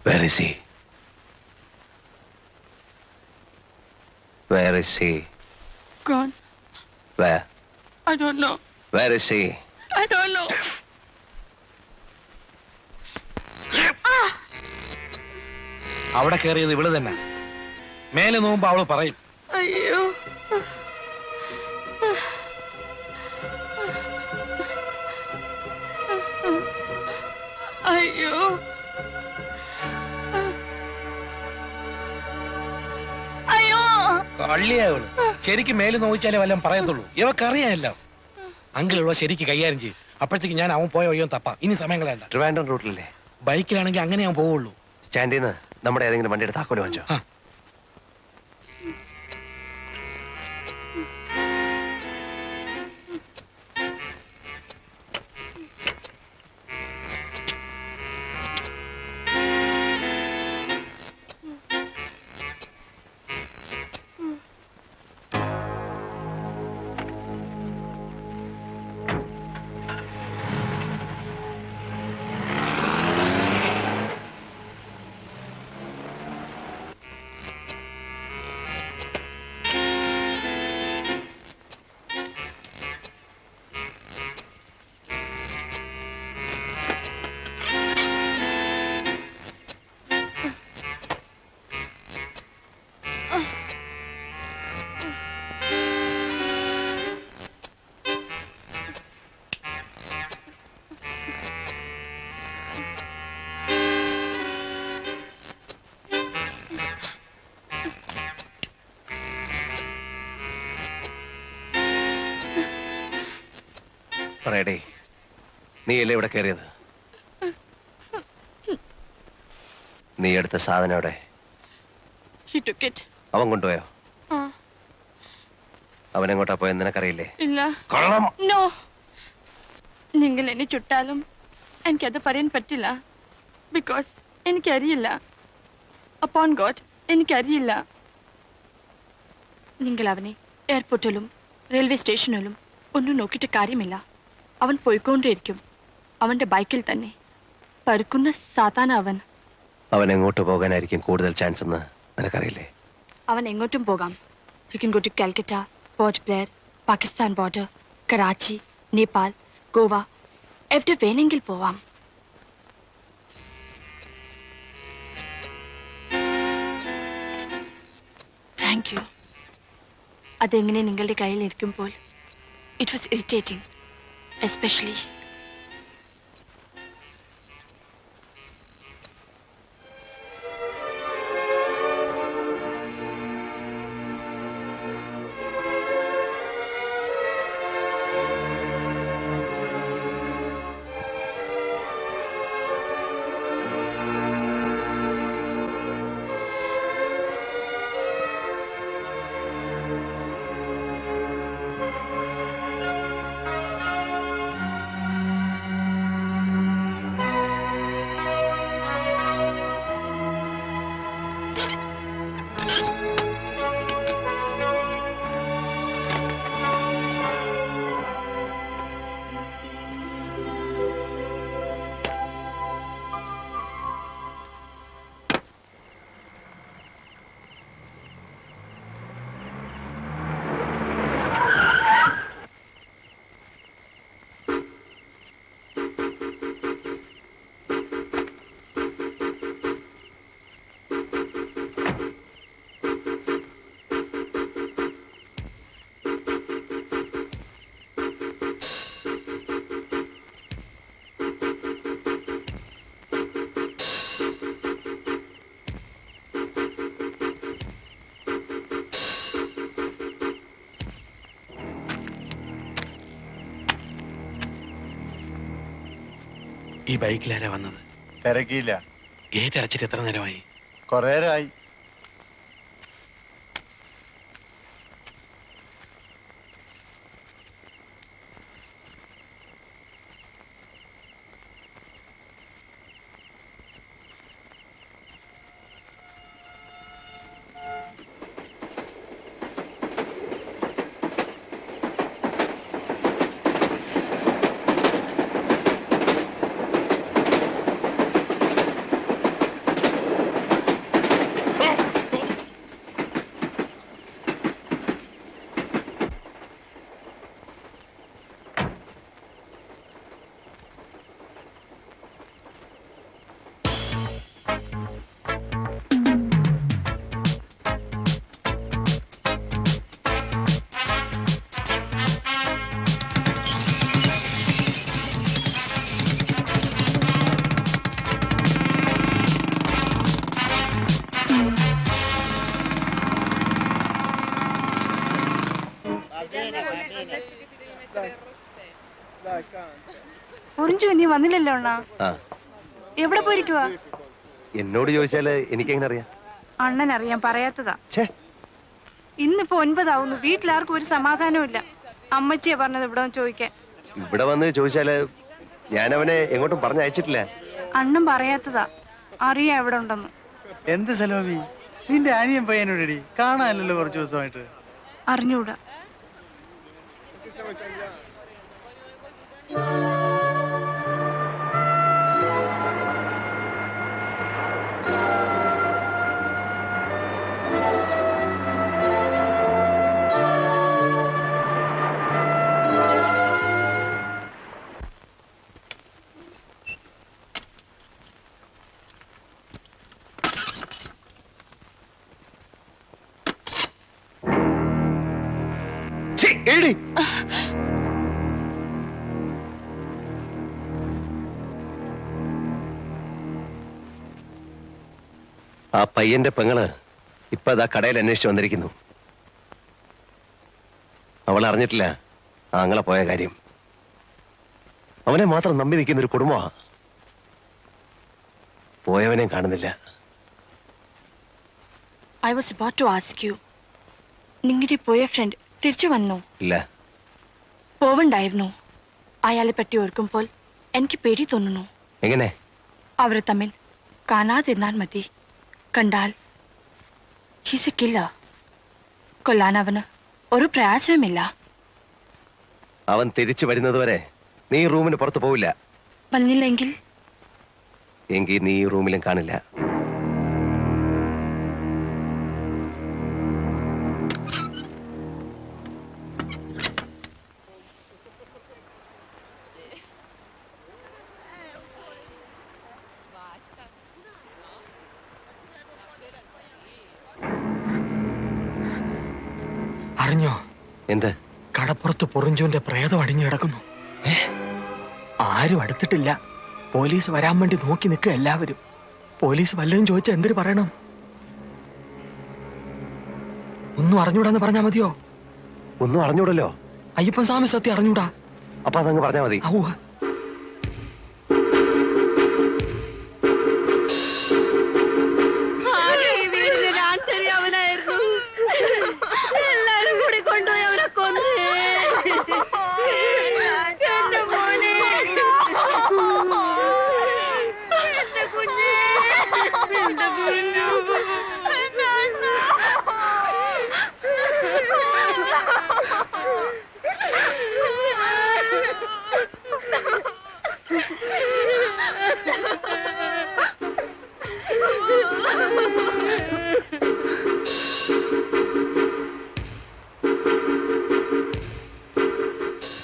Where is he? Where is he? Gone. Where? I don't know. Where is he? I don't know. അവിടെ കയറിയത് ഇവള് തന്നെ. മേലെ നോക്കുമ്പോ അവള് പറയും. അയ്യോ, അയ്യോ, അയ്യോ. കള്ളിയാ ഇവള്. ശരിക്കും മേല് നോക്കിച്ചാലേ വല്ലതും പറയത്തുള്ളൂ. ഇവക്കറിയാമല്ലോ. അങ്കിളുള്ള ശരിക്ക് കൈകാര്യം ചെയ്യും. അപ്പോഴത്തേക്ക് ഞാൻ അവൻ പോയ വഴിയോ തപ്പാം. ഇനി സമയം കളയണ്ട. ട്രിവാൻഡ്രം റൂട്ടിലല്ലേ? ബൈക്കിലാണെങ്കിൽ അങ്ങനെ ഞാൻ പോവുള്ളൂ. സ്റ്റാൻഡിൽ നിന്ന് നമ്മുടെ ഏതെങ്കിലും വണ്ടിയുടെ താക്കോല് വാങ്ങിച്ചോ. പറയടേ, നീയല്ലേ ഇവിടെ കയറിയത്? നീ എടുത്ത സാധനം എവിടെ? He took it. അവൻ കൊണ്ടുപോയോ? അവൻ എങ്ങോട്ടാ പോയെന്ന് നിനക്കറിയില്ലേ? ഇല്ല. കള്ളം. No. നിങ്ങൾ എന്നെ ചുട്ടാലും എനിക്കത് പറയാൻ പറ്റില്ല. ബിക്കോസ് എനിക്കറിയില്ല. അപ്പോൺ ഗോഡ്, എനിക്കറിയില്ല. നിങ്ങൾ അവനെ എയർപോർട്ടിലും റെയിൽവേ സ്റ്റേഷനിലും ഒന്നും നോക്കിയിട്ട് കാര്യമില്ല. അവൻ പോയിക്കൊണ്ടേയിരിക്കും. അവന്റെ ബൈക്കിൽ തന്നെ. പരുക്കുന്ന സാധാരണ അവൻ എങ്ങോട്ട് പോകാനായിരിക്കും കൂടുതൽ ചാൻസ് എന്ന് നിനക്കറിയില്ലേ? അവൻ എങ്ങോട്ടും പോകാം. You can go to Calcutta, Port Blair, Pakistan border, Karachi, Nepal, Goa, എവിടെ വേണമെങ്കിൽ പോവാം. Thank you. അതെങ്ങനെ നിങ്ങളുടെ കയ്യിൽ ഇരിക്കുമ്പോൾ ഇറ്റ് വാസ് ഇറിറ്റേറ്റിംഗ്, എസ്പെഷ്യലി ഈ ബൈക്കിലാരാ വന്നത്? തിരക്കിയില്ല. ഗേറ്റ് അടച്ചിട്ട് എത്ര നേരമായി? കുറേ നേരമായി. ഒറിഞ്ചു നീ വന്നില്ലല്ലോ അണ്ണാ. എവിടെ പോയിരിക്കുവാ? എന്നോട് ചോദിച്ചാല് എനിക്കെങ്ങനെ അറിയാം? അണ്ണൻ അറിയാൻ പറയാത്തതാ. ഇന്നിപ്പോ 9 ആവുന്നു. വീട്ടിലാർക്കും ഒരു സമാധാനവും ഇല്ല. അമ്മച്ചിയാ പറഞ്ഞത് ഇവിടെ വന്ന് ചോദിക്കാൻ. ഇവിടെ വന്ന് ചോദിച്ചാല് ഞാൻ അവനെ എങ്ങോട്ടും പറഞ്ഞയച്ചിട്ടില്ല. അണ്ണൻ പറയാത്തതാ. അറിയാ എവിടെ ഉണ്ടെന്ന്. എന്ത് സലോമി, നിന്റെ അനിയൻ പയ്യനോടി കാണാനല്ലോ കുറച്ചു ദിവസമായിട്ട്. അറിഞ്ഞൂടാ. ആ പയ്യന്റെ പെങ്ങള് ഇപ്പൊ അതാ കടയിൽ അന്വേഷിച്ചു വന്നിരിക്കുന്നു. അവൾ അറിഞ്ഞിട്ടില്ല ആങ്ങളെ പോയ കാര്യം. അവനെ മാത്രം നമ്പി നിൽക്കുന്ന ഒരു കുടുംബമാണ്. പോയവനെയും കാണുന്നില്ല. I was about to ask you. നിങ്ങളുടെ പോയ ഫ്രണ്ട് തിരിച്ചു വന്നു? ഇല്ല. പോവണ്ടായിരുന്നു. അയാളെ പറ്റി ഓർക്കുമ്പോൾ എനിക്ക് പേടി തോന്നുന്നു. എങ്ങനെ? അവരെ തമ്മിൽ കാണാതിരുന്നാൽ മതി. കണ്ടാൽ ഹീസ് എ കില്ലർ. കൊല്ലാൻ അവന് ഒരു പ്രയാസവുമില്ല. അവൻ തിരിച്ചു വരുന്നതുവരെ നീ റൂമിന് പുറത്തു പോവില്ല. വന്നില്ലെങ്കിൽ എങ്കിൽ നീ ഈ റൂമിലും കാണില്ല. അറിഞ്ഞോ? എന്ത്? കടപ്പുറത്ത് പൊറിഞ്ചുവിന്റെ പ്രേതം അടിഞ്ഞു കിടക്കുന്നു. ആരും അടുത്തിട്ടില്ല. പോലീസ് വരാൻ വേണ്ടി നോക്കി നിൽക്കുക എല്ലാവരും. പോലീസ് വല്ലതും ചോദിച്ചാൽ എന്തിനു പറയണം? ഒന്നും അറിഞ്ഞൂടാന്ന് പറഞ്ഞാ മതിയോ? ഒന്നും അറിഞ്ഞൂടല്ലോ. അയ്യപ്പൻ സ്വാമി സത്യം അറിഞ്ഞൂടാ. അപ്പൊ അതങ്ങ് പറഞ്ഞാ മതി. എല്ലാരും കൂടി കൊണ്ടുപോയി അവനെ കൊന്നേ. എന്റെ മോനെ, എന്റെ കുഞ്ഞേ, എന്റെ കുഞ്ഞു.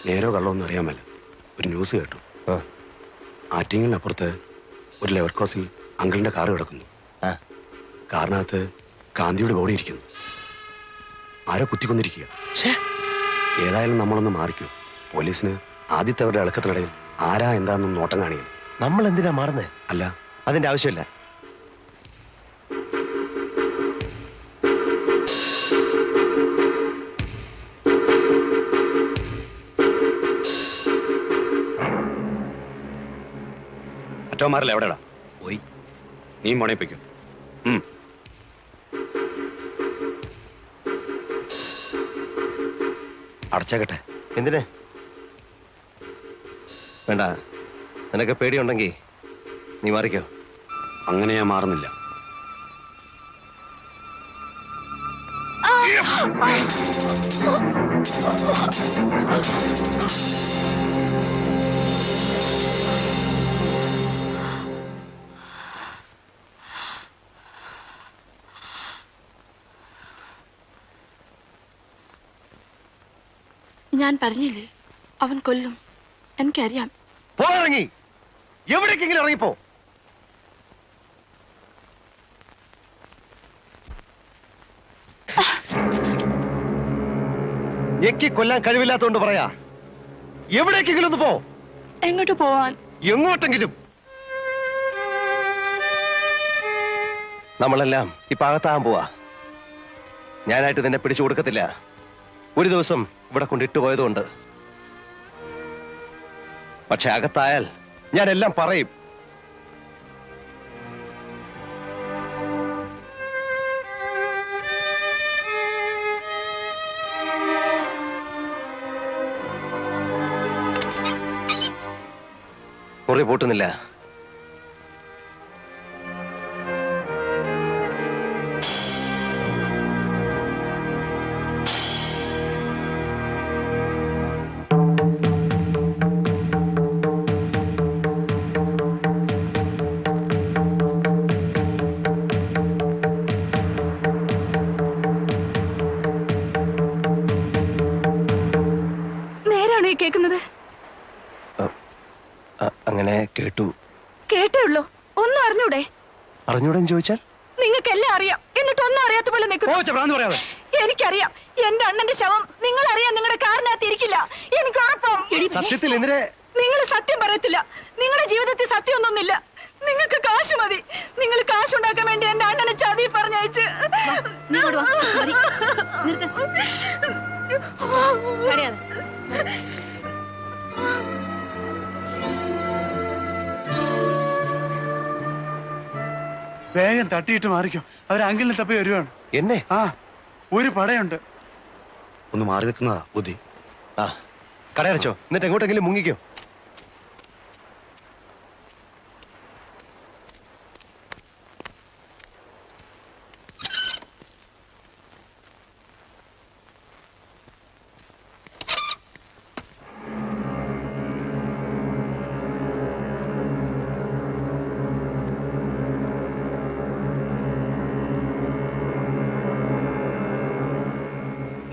നേരോ കള്ളമൊന്നും അറിയാൻ മേല. ഒരു ന്യൂസ് കേട്ടു. ആറ്റിങ്ങലിനപ്പുറത്ത് ഒരു ലെവർ ക്രോസിൽ അങ്കിളിന്റെ കാറ് കിടക്കുന്നു. കാറിനകത്ത് ഗാന്ധിയുടെ ബോഡി ഇരിക്കുന്നു. ആരോ കുത്തിക്കൊന്നിരിക്കുക. ഏതായാലും നമ്മളൊന്ന് മാറിക്കൂ. പോലീസിന് ആദ്യത്തെ ഇളക്കത്തിനിടയിൽ ആരാ എന്താണെന്നും നോട്ടം കാണിക്കണം. നമ്മൾ എന്തിനാ മാറുന്നേ? അല്ല, അതിന്റെ ആവശ്യമില്ല. മറ്റോമാരല്ല എവിടെടാ? പോയി. നീ മോണയിപ്പിക്കും. അടച്ചേക്കട്ടെ. എന്തിന്? വേണ്ട. നിനക്ക് പേടിയുണ്ടെങ്കിൽ നീ മാറിക്കോ. അങ്ങനെ ഞാൻ മാറുന്നില്ല. ഞാൻ പറഞ്ഞില്ലേ അവൻ കൊല്ലും. എനിക്കറിയാം. പോയിറങ്ങി. എവിടേക്കെങ്കിലും ഇറങ്ങിപ്പോ. ഞെക്കി കൊല്ലാൻ കഴിവില്ലാത്തോണ്ട് പറയാ. എവിടേക്കെങ്കിലും ഒന്ന് പോ. എങ്ങോട്ട് പോവാൻ? എങ്ങോട്ടെങ്കിലും. നമ്മളെല്ലാം ഇപ്പൊ അകത്താകാൻ പോവാ. ഞാനായിട്ട് നിന്നെ പിടിച്ചു കൊടുക്കത്തില്ല. ഒരു ദിവസം ഇവിടെ കൊണ്ടിട്ട് പോയതുകൊണ്ട്. പക്ഷെ അകത്തായാൽ ഞാൻ എല്ലാം പറയും. മുറി പൂട്ടുന്നില്ല. നേരാണോ ഈ കേൾക്കുന്നത്? അങ്ങനെ കേട്ടു. കേട്ടേ ഉള്ളൂ. ഒന്നും അറിഞ്ഞൂടെ? അറിഞ്ഞൂടെന്ന് ചോദിച്ചാൽ? നിങ്ങൾക്കെല്ലാം അറിയാം, എന്നിട്ട് ഒന്നും അറിയാത്ത പോലെ നിൽക്കുന്നു. എനിക്കറിയാം. എന്റെ അണ്ണന്റെ ശവം നിങ്ങൾ അറിയാൻ നിങ്ങളുടെ കാറിനകത്ത് ഇരിക്കില്ല. എനിക്ക് ഉറപ്പാണ്. സത്യത്തിൽ എന്തിനെ? നിങ്ങൾ സത്യം പറയത്തില്ല. നിങ്ങളുടെ ജീവിതത്തിൽ സത്യമൊന്നുമില്ല. നിങ്ങൾക്ക് കാശ് മതി. നിങ്ങൾ കാശുണ്ടാക്കാൻ വേണ്ടി എന്റെ അണ്ണനെ ചതി പറഞ്ഞയച്ച്. വേഗം തട്ടിയിട്ട് മാറിക്കോ. അവർ അങ്കിളിനെ തപ്പി വരുവാണ്. എന്നെ? ആ, ഒരു പടയുണ്ട്. ഒന്ന് മാറി നിൽക്കുന്നതാ ബുദ്ധി. ആ, കടയടച്ചോ, എന്നിട്ട് എങ്ങോട്ടെങ്കിലും മുങ്ങിക്കോ.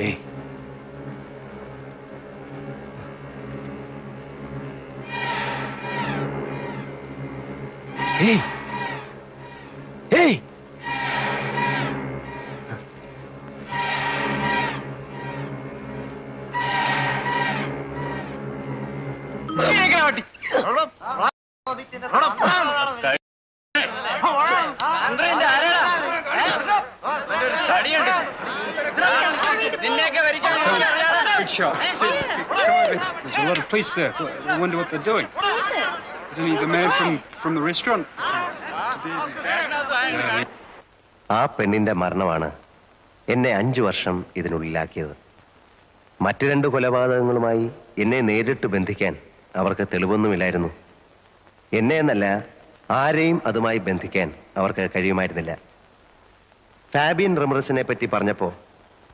ഏയ്, ഏയ്, ഏയ്, Good shot. There's a lot of police there. I wonder what they're doing. Isn't he the man from the restaurant? ആ പെണ്ണിന്റെ മരണമാണ് എന്നെ 5 വർഷം ഇതിനുള്ളിലാക്കിയത്. മറ്റു 2 കൊലപാതകങ്ങളുമായി എന്നെ നേരിട്ട് ബന്ധിക്കാൻ അവർക്ക് തെളിവൊന്നുമില്ലായിരുന്നു. എന്നെ എന്നല്ല, ആരെയും അതുമായി ബന്ധിക്കാൻ അവർക്ക് കഴിയുമായിരുന്നില്ല. ഫാബിയൻ റമറസിനെ പറ്റി പറഞ്ഞപ്പോ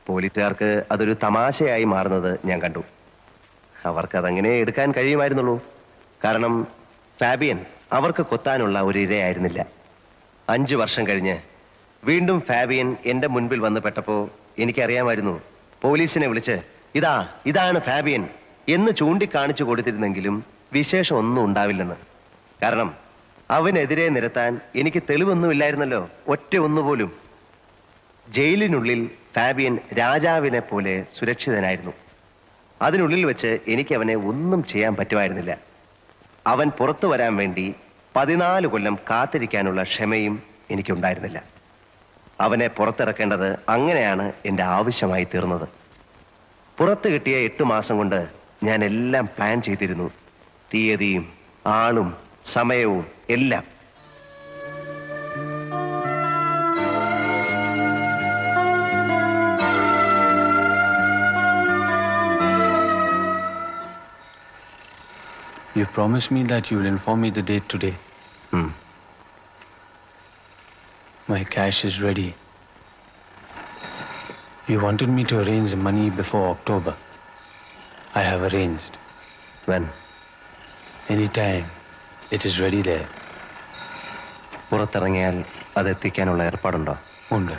പോലീസുകാർക്ക് അതൊരു തമാശയായി മാറുന്നത് ഞാൻ കണ്ടു. അവർക്കതങ്ങനെ എടുക്കാൻ കഴിയുമായിരുന്നുള്ളൂ. കാരണം ഫാബിയൻ അവർക്ക് കൊത്താനുള്ള ഒരു ഇരയായിരുന്നില്ല. 5 വർഷം കഴിഞ്ഞ് വീണ്ടും ഫാബിയൻ എന്റെ മുൻപിൽ വന്ന് പെട്ടപ്പോ എനിക്കറിയാമായിരുന്നു പോലീസിനെ വിളിച്ച് ഇതാണ് ഫാബിയൻ എന്ന് ചൂണ്ടിക്കാണിച്ചു കൊടുത്തിരുന്നെങ്കിലും വിശേഷം ഒന്നും ഉണ്ടാവില്ലെന്ന്. കാരണം അവനെതിരെ നിരത്താൻ എനിക്ക് തെളിവൊന്നുമില്ലായിരുന്നല്ലോ, ഒറ്റ ഒന്നുപോലും. ജയിലിനുള്ളിൽ ഫാബിയൻ രാജാവിനെ പോലെ സുരക്ഷിതനായിരുന്നു. അതിനുള്ളിൽ വെച്ച് എനിക്ക് അവനെ ഒന്നും ചെയ്യാൻ പറ്റുമായിരുന്നില്ല. അവൻ പുറത്തു വരാൻ വേണ്ടി 14 കൊല്ലം കാത്തിരിക്കാനുള്ള ക്ഷമയും എനിക്കുണ്ടായിരുന്നില്ല. അവനെ പുറത്തിറക്കേണ്ടത് അങ്ങനെയാണ് എൻ്റെ ആവശ്യമായി തീർന്നത്. പുറത്ത് കിട്ടിയ 8 മാസം കൊണ്ട് ഞാൻ എല്ലാം പ്ലാൻ ചെയ്തിരുന്നു. തീയതിയും ആളും സമയവും എല്ലാം. You promised me that you will inform me the date today. My cash is ready. You wanted me to arrange the money before October. I have arranged. When? Anytime. It is ready there. പുറത്തിറങ്ങിയാൽ അതെത്തിക്കാനുള്ള ഏർപ്പാടുണ്ടോ? ഉണ്ട്.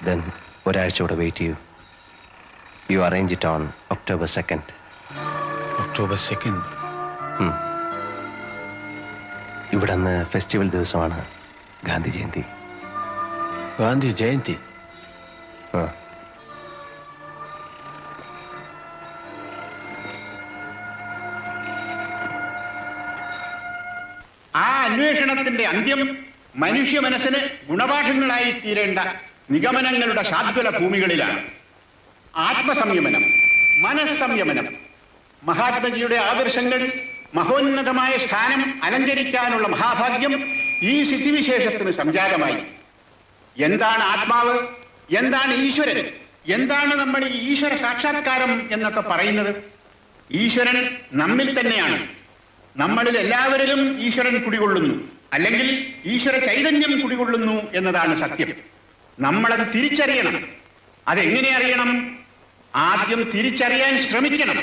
Then ഒരാഴ്ച കൂടെ wait ചെയ്യൂ. You arrange it on October 2nd. October 2nd? ഇവിടെ അന്ന് festival ദിവസമാണ്, ഗാന്ധി ജയന്തി. ഗാന്ധി ജയന്തി? ആ അന്വേഷണത്തിന്റെ അന്ത്യം മനുഷ്യ മനസ്സിന് ഗുണപാഠങ്ങളായി തീരേണ്ട നിഗമനങ്ങളുടെ ശാദ്വല ഭൂമികളിലാണ്. ആത്മസംയമനം, മനസ്സംയമനം, മഹാത്മജിയുടെ ആദർശങ്ങൾ മഹോന്നതമായ സ്ഥാനം അലങ്കരിക്കാനുള്ള മഹാഭാഗ്യം ഈ സ്ഥിതിവിശേഷത്തിന് സംജാതമായി. എന്താണ് ആത്മാവ്, എന്താണ് ഈശ്വരൻ, എന്താണ് നമ്മൾ ഈ ഈശ്വര സാക്ഷാത്കാരം എന്നൊക്കെ പറയുന്നത്? ഈശ്വരൻ നമ്മിൽ തന്നെയാണ്. നമ്മളിൽ എല്ലാവരിലും ഈശ്വരൻ കുടികൊള്ളുന്നു, അല്ലെങ്കിൽ ഈശ്വര ചൈതന്യം കുടികൊള്ളുന്നു എന്നതാണ് സത്യം. നമ്മളത് തിരിച്ചറിയണം. അതെങ്ങനെ അറിയണം? ആദ്യം തിരിച്ചറിയാൻ ശ്രമിക്കണം.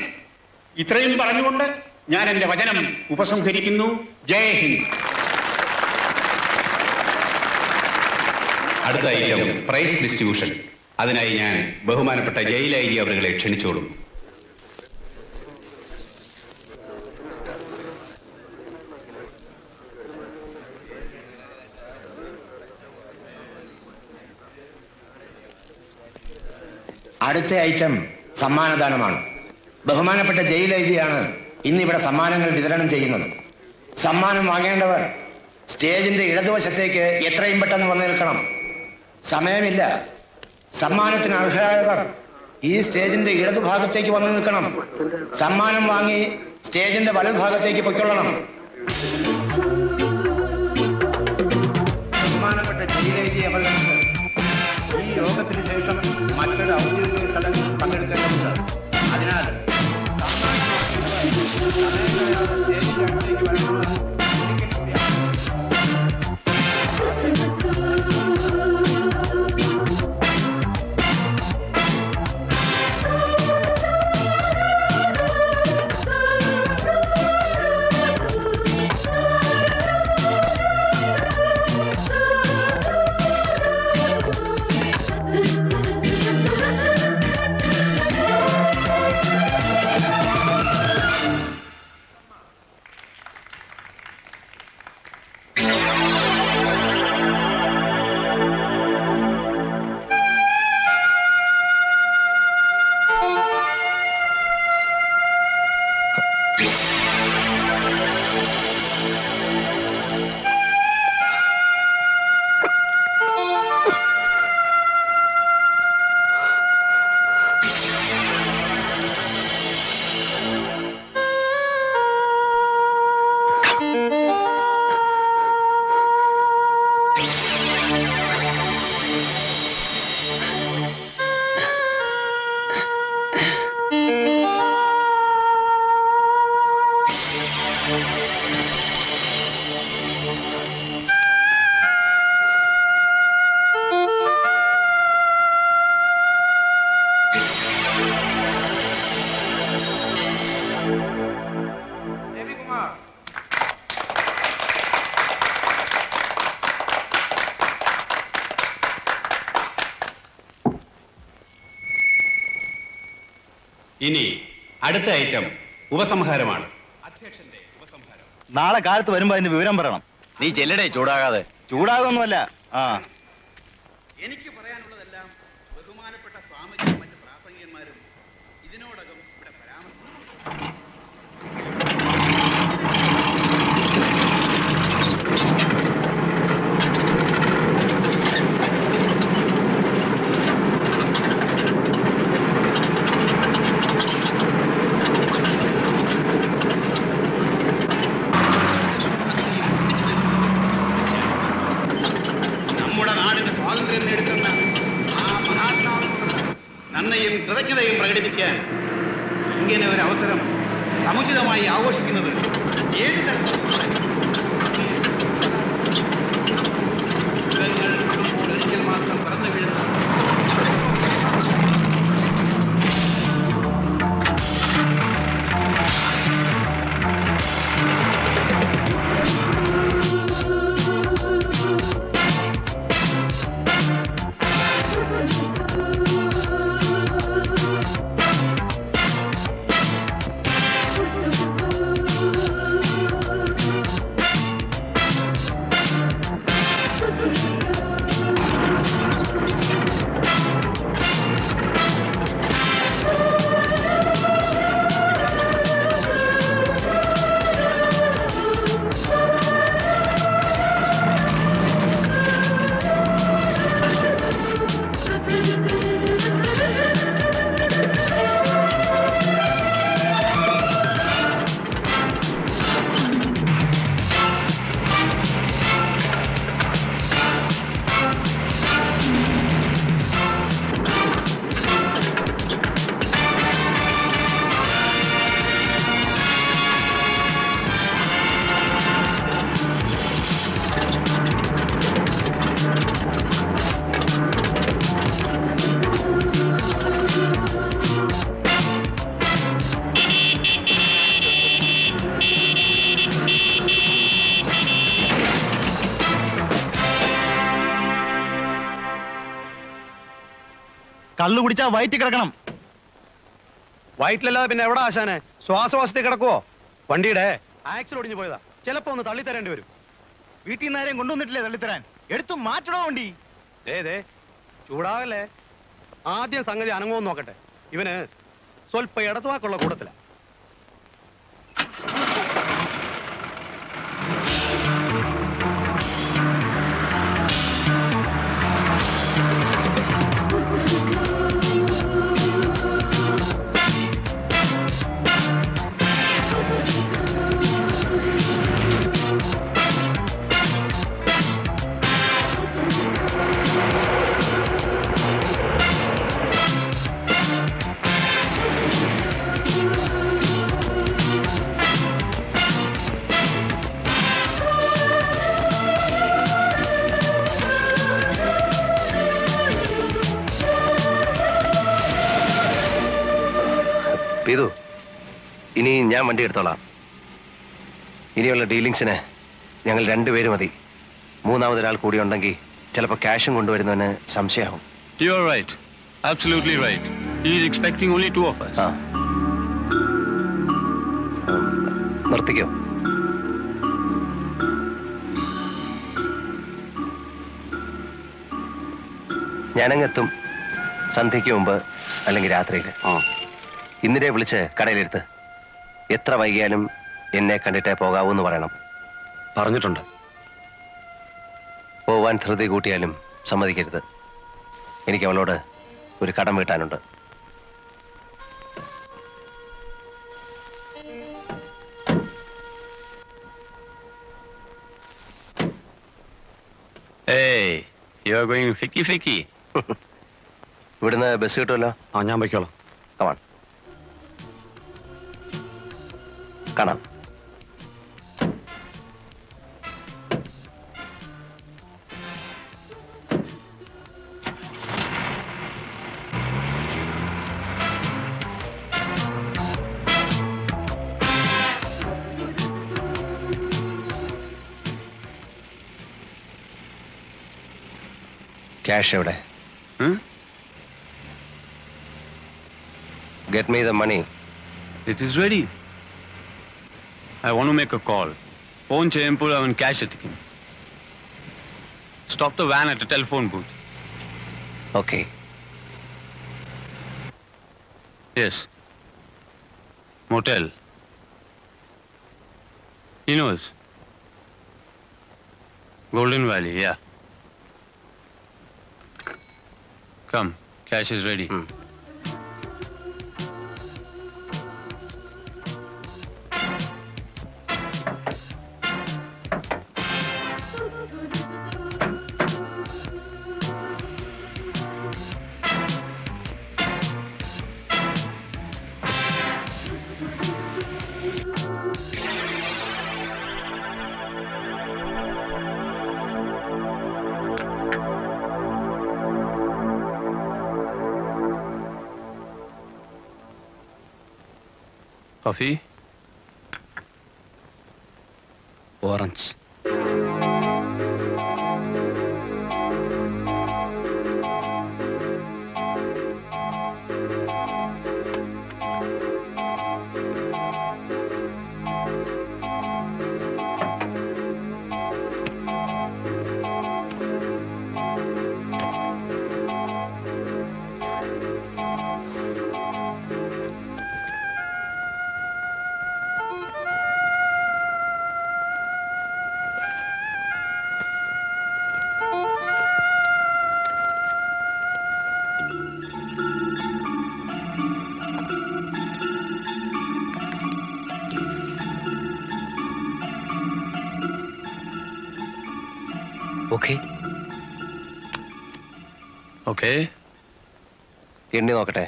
ഇത്രയും പറഞ്ഞുകൊണ്ട് ഞാൻ എന്റെ വചനം ഉപസംഹരിക്കുന്നു. ജയ് ഹിന്ദ്. അടുത്ത ഐറ്റം പ്രൈസ് ഡിസ്ട്രിബ്യൂഷൻ. അതിനായി ഞാൻ ബഹുമാനപ്പെട്ട ജയിൽ ഐ ജി അവരെ ക്ഷണിച്ചോളും. അടുത്ത ഐറ്റം സമ്മാനദാനമാണ്. ബഹുമാനപ്പെട്ട ജയിൽ ഐ ജിയാണ് ഇന്നിവിടെ സമ്മാനങ്ങൾ വിതരണം ചെയ്യുന്നത്. സമ്മാനം വാങ്ങേണ്ടവർ സ്റ്റേജിന്റെ ഇടതുവശത്തേക്ക് എത്രയും പെട്ടെന്ന് വന്നു നിൽക്കണം. സമയമില്ല. സമ്മാനത്തിന് അർഹരായവർ ഈ സ്റ്റേജിന്റെ ഇടതുഭാഗത്തേക്ക് വന്നു നിൽക്കണം. സമ്മാനം വാങ്ങി സ്റ്റേജിന്റെ വലതുഭാഗത്തേക്ക് പൊയ്ക്കൊള്ളണം. ഇനി അടുത്ത ഐറ്റം ഉപസംഹാരമാണ്. നാളെ കാലത്ത് വരുമ്പോ അതിന്റെ വിവരം പറയണം. നീ ചെല്ലടേ, ചൂടാകാതെ. ചൂടാകൊന്നുമല്ല. എനിക്ക് പറയാനുള്ളതെല്ലാം ബഹുമാനപ്പെട്ട സ്വാമിജിയും മറ്റ് പ്രാസംഗികന്മാരും ഇതിനോടകം ഇവിടെ പരാമർശിച്ചു. നമ്മുടെ നാടിന് സ്വാതന്ത്ര്യം നേടുന്ന ആ മഹാത്മാവിനോട് നന്ദിയും കൃതജ്ഞതയും പ്രകടിപ്പിക്കാൻ ഇങ്ങനെ ഒരു അവസരം സമുചിതമായി ആഘോഷിക്കുന്നത് ഏത് തരത്തിലുള്ള ഒരിക്കൽ മാത്രം പിറന്നു വീഴുന്ന കള്ളു കുടിച്ചാ വയറ്റി കിടക്കണം. വയറ്റിലല്ലാതെ പിന്നെ എവിടെ ആശാനെ? ശ്വാസവാസത്തിൽ കിടക്കുവോ? വണ്ടിയുടെ ആക്സിൽ ഒടിഞ്ഞു പോയതാ. ചിലപ്പോ ഒന്ന് തള്ളിത്തരേണ്ടി വരും. വീട്ടിൽ നിന്ന് ആരെയും കൊണ്ടുവന്നിട്ടില്ലേ തള്ളിത്തരാൻ? എടുത്തു മാറ്റണോ വണ്ടി? ചൂടാവല്ലേ. ആദ്യം സംഗതി അനങ്ങുമെന്ന് നോക്കട്ടെ. ഇവന് സ്വല്പ ഇടത്തുവാക്കുള്ള കൂട്ടത്തില. പീതു, ഇനി ഞാൻ വണ്ടി എടുത്തോളാം. ഇനിയുള്ള ഡീലിങ്സിന് ഞങ്ങൾ രണ്ടുപേരും മതി. മൂന്നാമതൊരാൾ കൂടി ഉണ്ടെങ്കിൽ ചിലപ്പോൾ ക്യാഷും കൊണ്ടുവരുന്നവന് സംശയമാവും. You are right. Absolutely right. He is expecting only two of us. നിർത്തിക്കോ. ഞാനങ്ങെത്തും. സന്ധ്യയ്ക്ക് മുമ്പ് അല്ലെങ്കിൽ രാത്രിയിൽ. ഇന്നിരെ വിളിച്ച് കടയിലെടുത്ത് എത്ര വൈകിയാലും എന്നെ കണ്ടിട്ടേ പോകാവൂ എന്ന് പറയണം. പറഞ്ഞിട്ടുണ്ട്. പോവാൻ ധൃതി കൂട്ടിയാലും സമ്മതിക്കരുത്. എനിക്ക് അവളോട് ഒരു കടം വീട്ടാനുണ്ട്. Hey, you are going ficky. ഇവിടുന്ന് ബസ് കിട്ടുമല്ലോ. ഞാൻ പൊയ്ക്കോളാം. കമാൺ. കാണാം. ക്യാഷ് എവിടെ? Get me the money. It is ready. I want to make a call. Phone cheyempol avan cash ethikum. Stop the van at the telephone booth. Okay. Yes. Motel. He knows. Golden Valley, yeah. Come, cash is ready. Coffee? Orange. Okay. Okay. എണ്ണി നോക്കട്ടെ.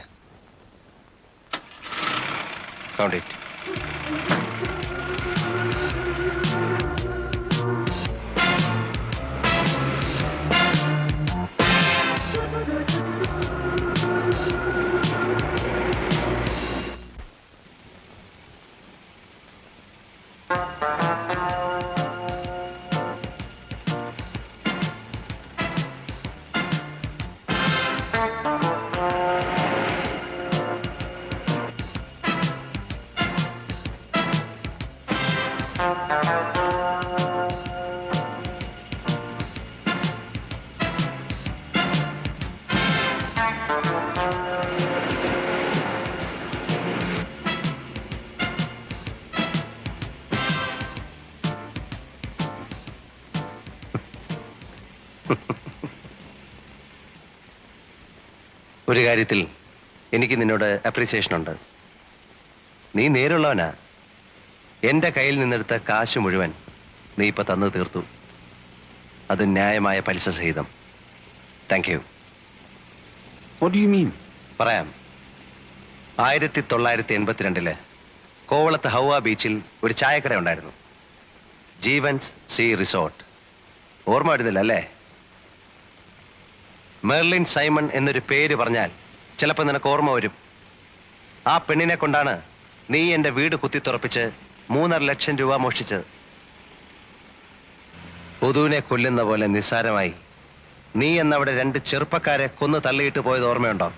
Count it. ഒരു കാര്യത്തിൽ എനിക്ക് നിന്നോട് appreciation ഉണ്ട്. നീ നേരുള്ളവനാ. എൻ്റെ കയ്യിൽ നിന്നെടുത്ത കാശ് മുഴുവൻ നീ ഇപ്പൊ തന്നു തീർത്തു. അത് ന്യായമായ പലിശ സഹിതം. Thank you. What do you mean? പറയാം. 1982 കോവളത്ത് ഹൗവ ബീച്ചിൽ ഒരു ചായക്കട ഉണ്ടായിരുന്നു. Jeevan's sea resort. ഓർമ്മ വരുന്നില്ല അല്ലേ? മെർലിൻ സൈമൺ എന്നൊരു പേര് പറഞ്ഞാൽ ചിലപ്പോൾ നിനക്ക് ഓർമ്മ വരും. ആ പെണ്ണിനെ കൊണ്ടാണ് നീ എൻ്റെ വീട് കുത്തിത്തുറപ്പിച്ച് 3.5 ലക്ഷം രൂപ മോഷ്ടിച്ചത്. പൊതുവിനെ കൊല്ലുന്ന പോലെ നിസ്സാരമായി നീ എന്നവിടെ 2 ചെറുപ്പക്കാരെ കൊന്നു തള്ളിയിട്ട് പോയത് ഓർമ്മയുണ്ടോ?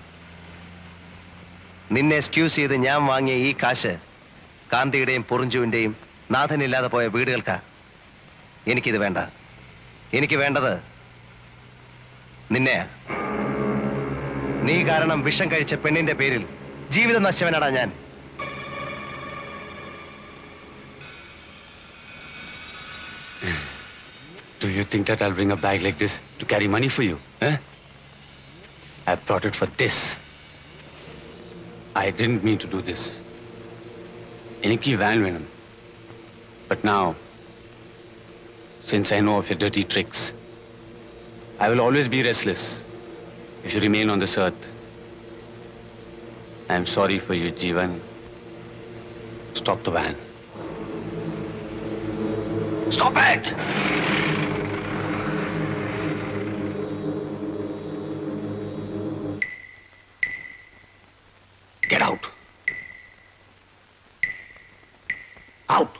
നിന്നെ എക്സ്ക്യൂസ് ചെയ്ത് ഞാൻ വാങ്ങിയ ഈ കാശ് കാന്തിയുടെയും പൊറിഞ്ചുവിൻ്റെയും നാഥനില്ലാതെ പോയ വീടുകൾക്കാ. എനിക്കിത് വേണ്ട. എനിക്ക് വേണ്ടത് നിന്നെയാ. നീ കാരണം വിഷം കഴിച്ച പെണ്ണിന്റെ പേരിൽ ജീവിതം നശിച്ചവനാടാ ഞാൻ. Do you think that I'll bring a bag like this to carry money for you? Eh? I brought it for this. I didn't mean to do this. Eniki van venum. But now, since I know of your dirty tricks, I will always be restless if you remain on this earth. I am sorry for you, Jeevan. Stop the van. Stop it! Get out. Out.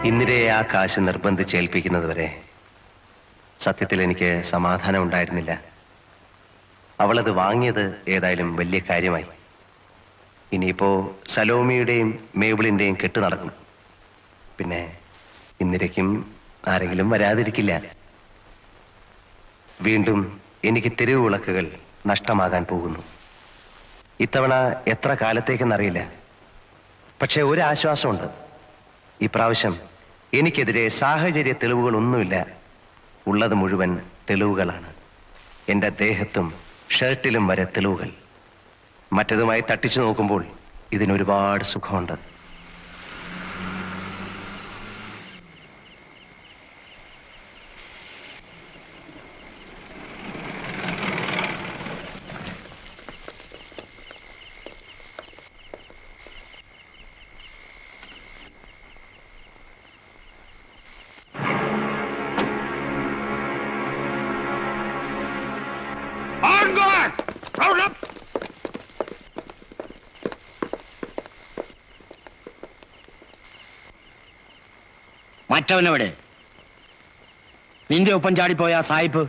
ഇന്ദിരയെ ആ കാശ് നിർബന്ധിച്ചേൽപ്പിക്കുന്നത് വരെ സത്യത്തിൽ എനിക്ക് സമാധാനം ഉണ്ടായിരുന്നില്ല. അവളത് വാങ്ങിയത് ഏതായാലും വലിയ കാര്യമായി. ഇനിയിപ്പോ സലോമിയുടെയും മേബിളിന്റെയും കെട്ട് നടക്കും. പിന്നെ ഇന്ദിരയ്ക്കും ആരെങ്കിലും വരാതിരിക്കില്ല. വീണ്ടും എനിക്ക് തെരുവ് വിളക്കുകൾ നഷ്ടമാകാൻ പോകുന്നു. ഇത്തവണ എത്ര കാലത്തേക്കെന്നറിയില്ല. പക്ഷെ ഒരു ആശ്വാസമുണ്ട്. ഇപ്രാവശ്യം എനിക്കെതിരെ സാഹചര്യ തെളിവുകളൊന്നുമില്ല. ഉള്ളത് മുഴുവൻ തെളിവുകളാണ്. എൻ്റെ ദേഹത്തും ഷർട്ടിലും വരെ തെളിവുകൾ. മറ്റതുമായി തട്ടിച്ചു നോക്കുമ്പോൾ ഇതിനൊരുപാട് സുഖമുണ്ട്. മറ്റവനെവിടെ? നിന്റെ ഒപ്പം ചാടിപ്പോയ സായിപ്പ്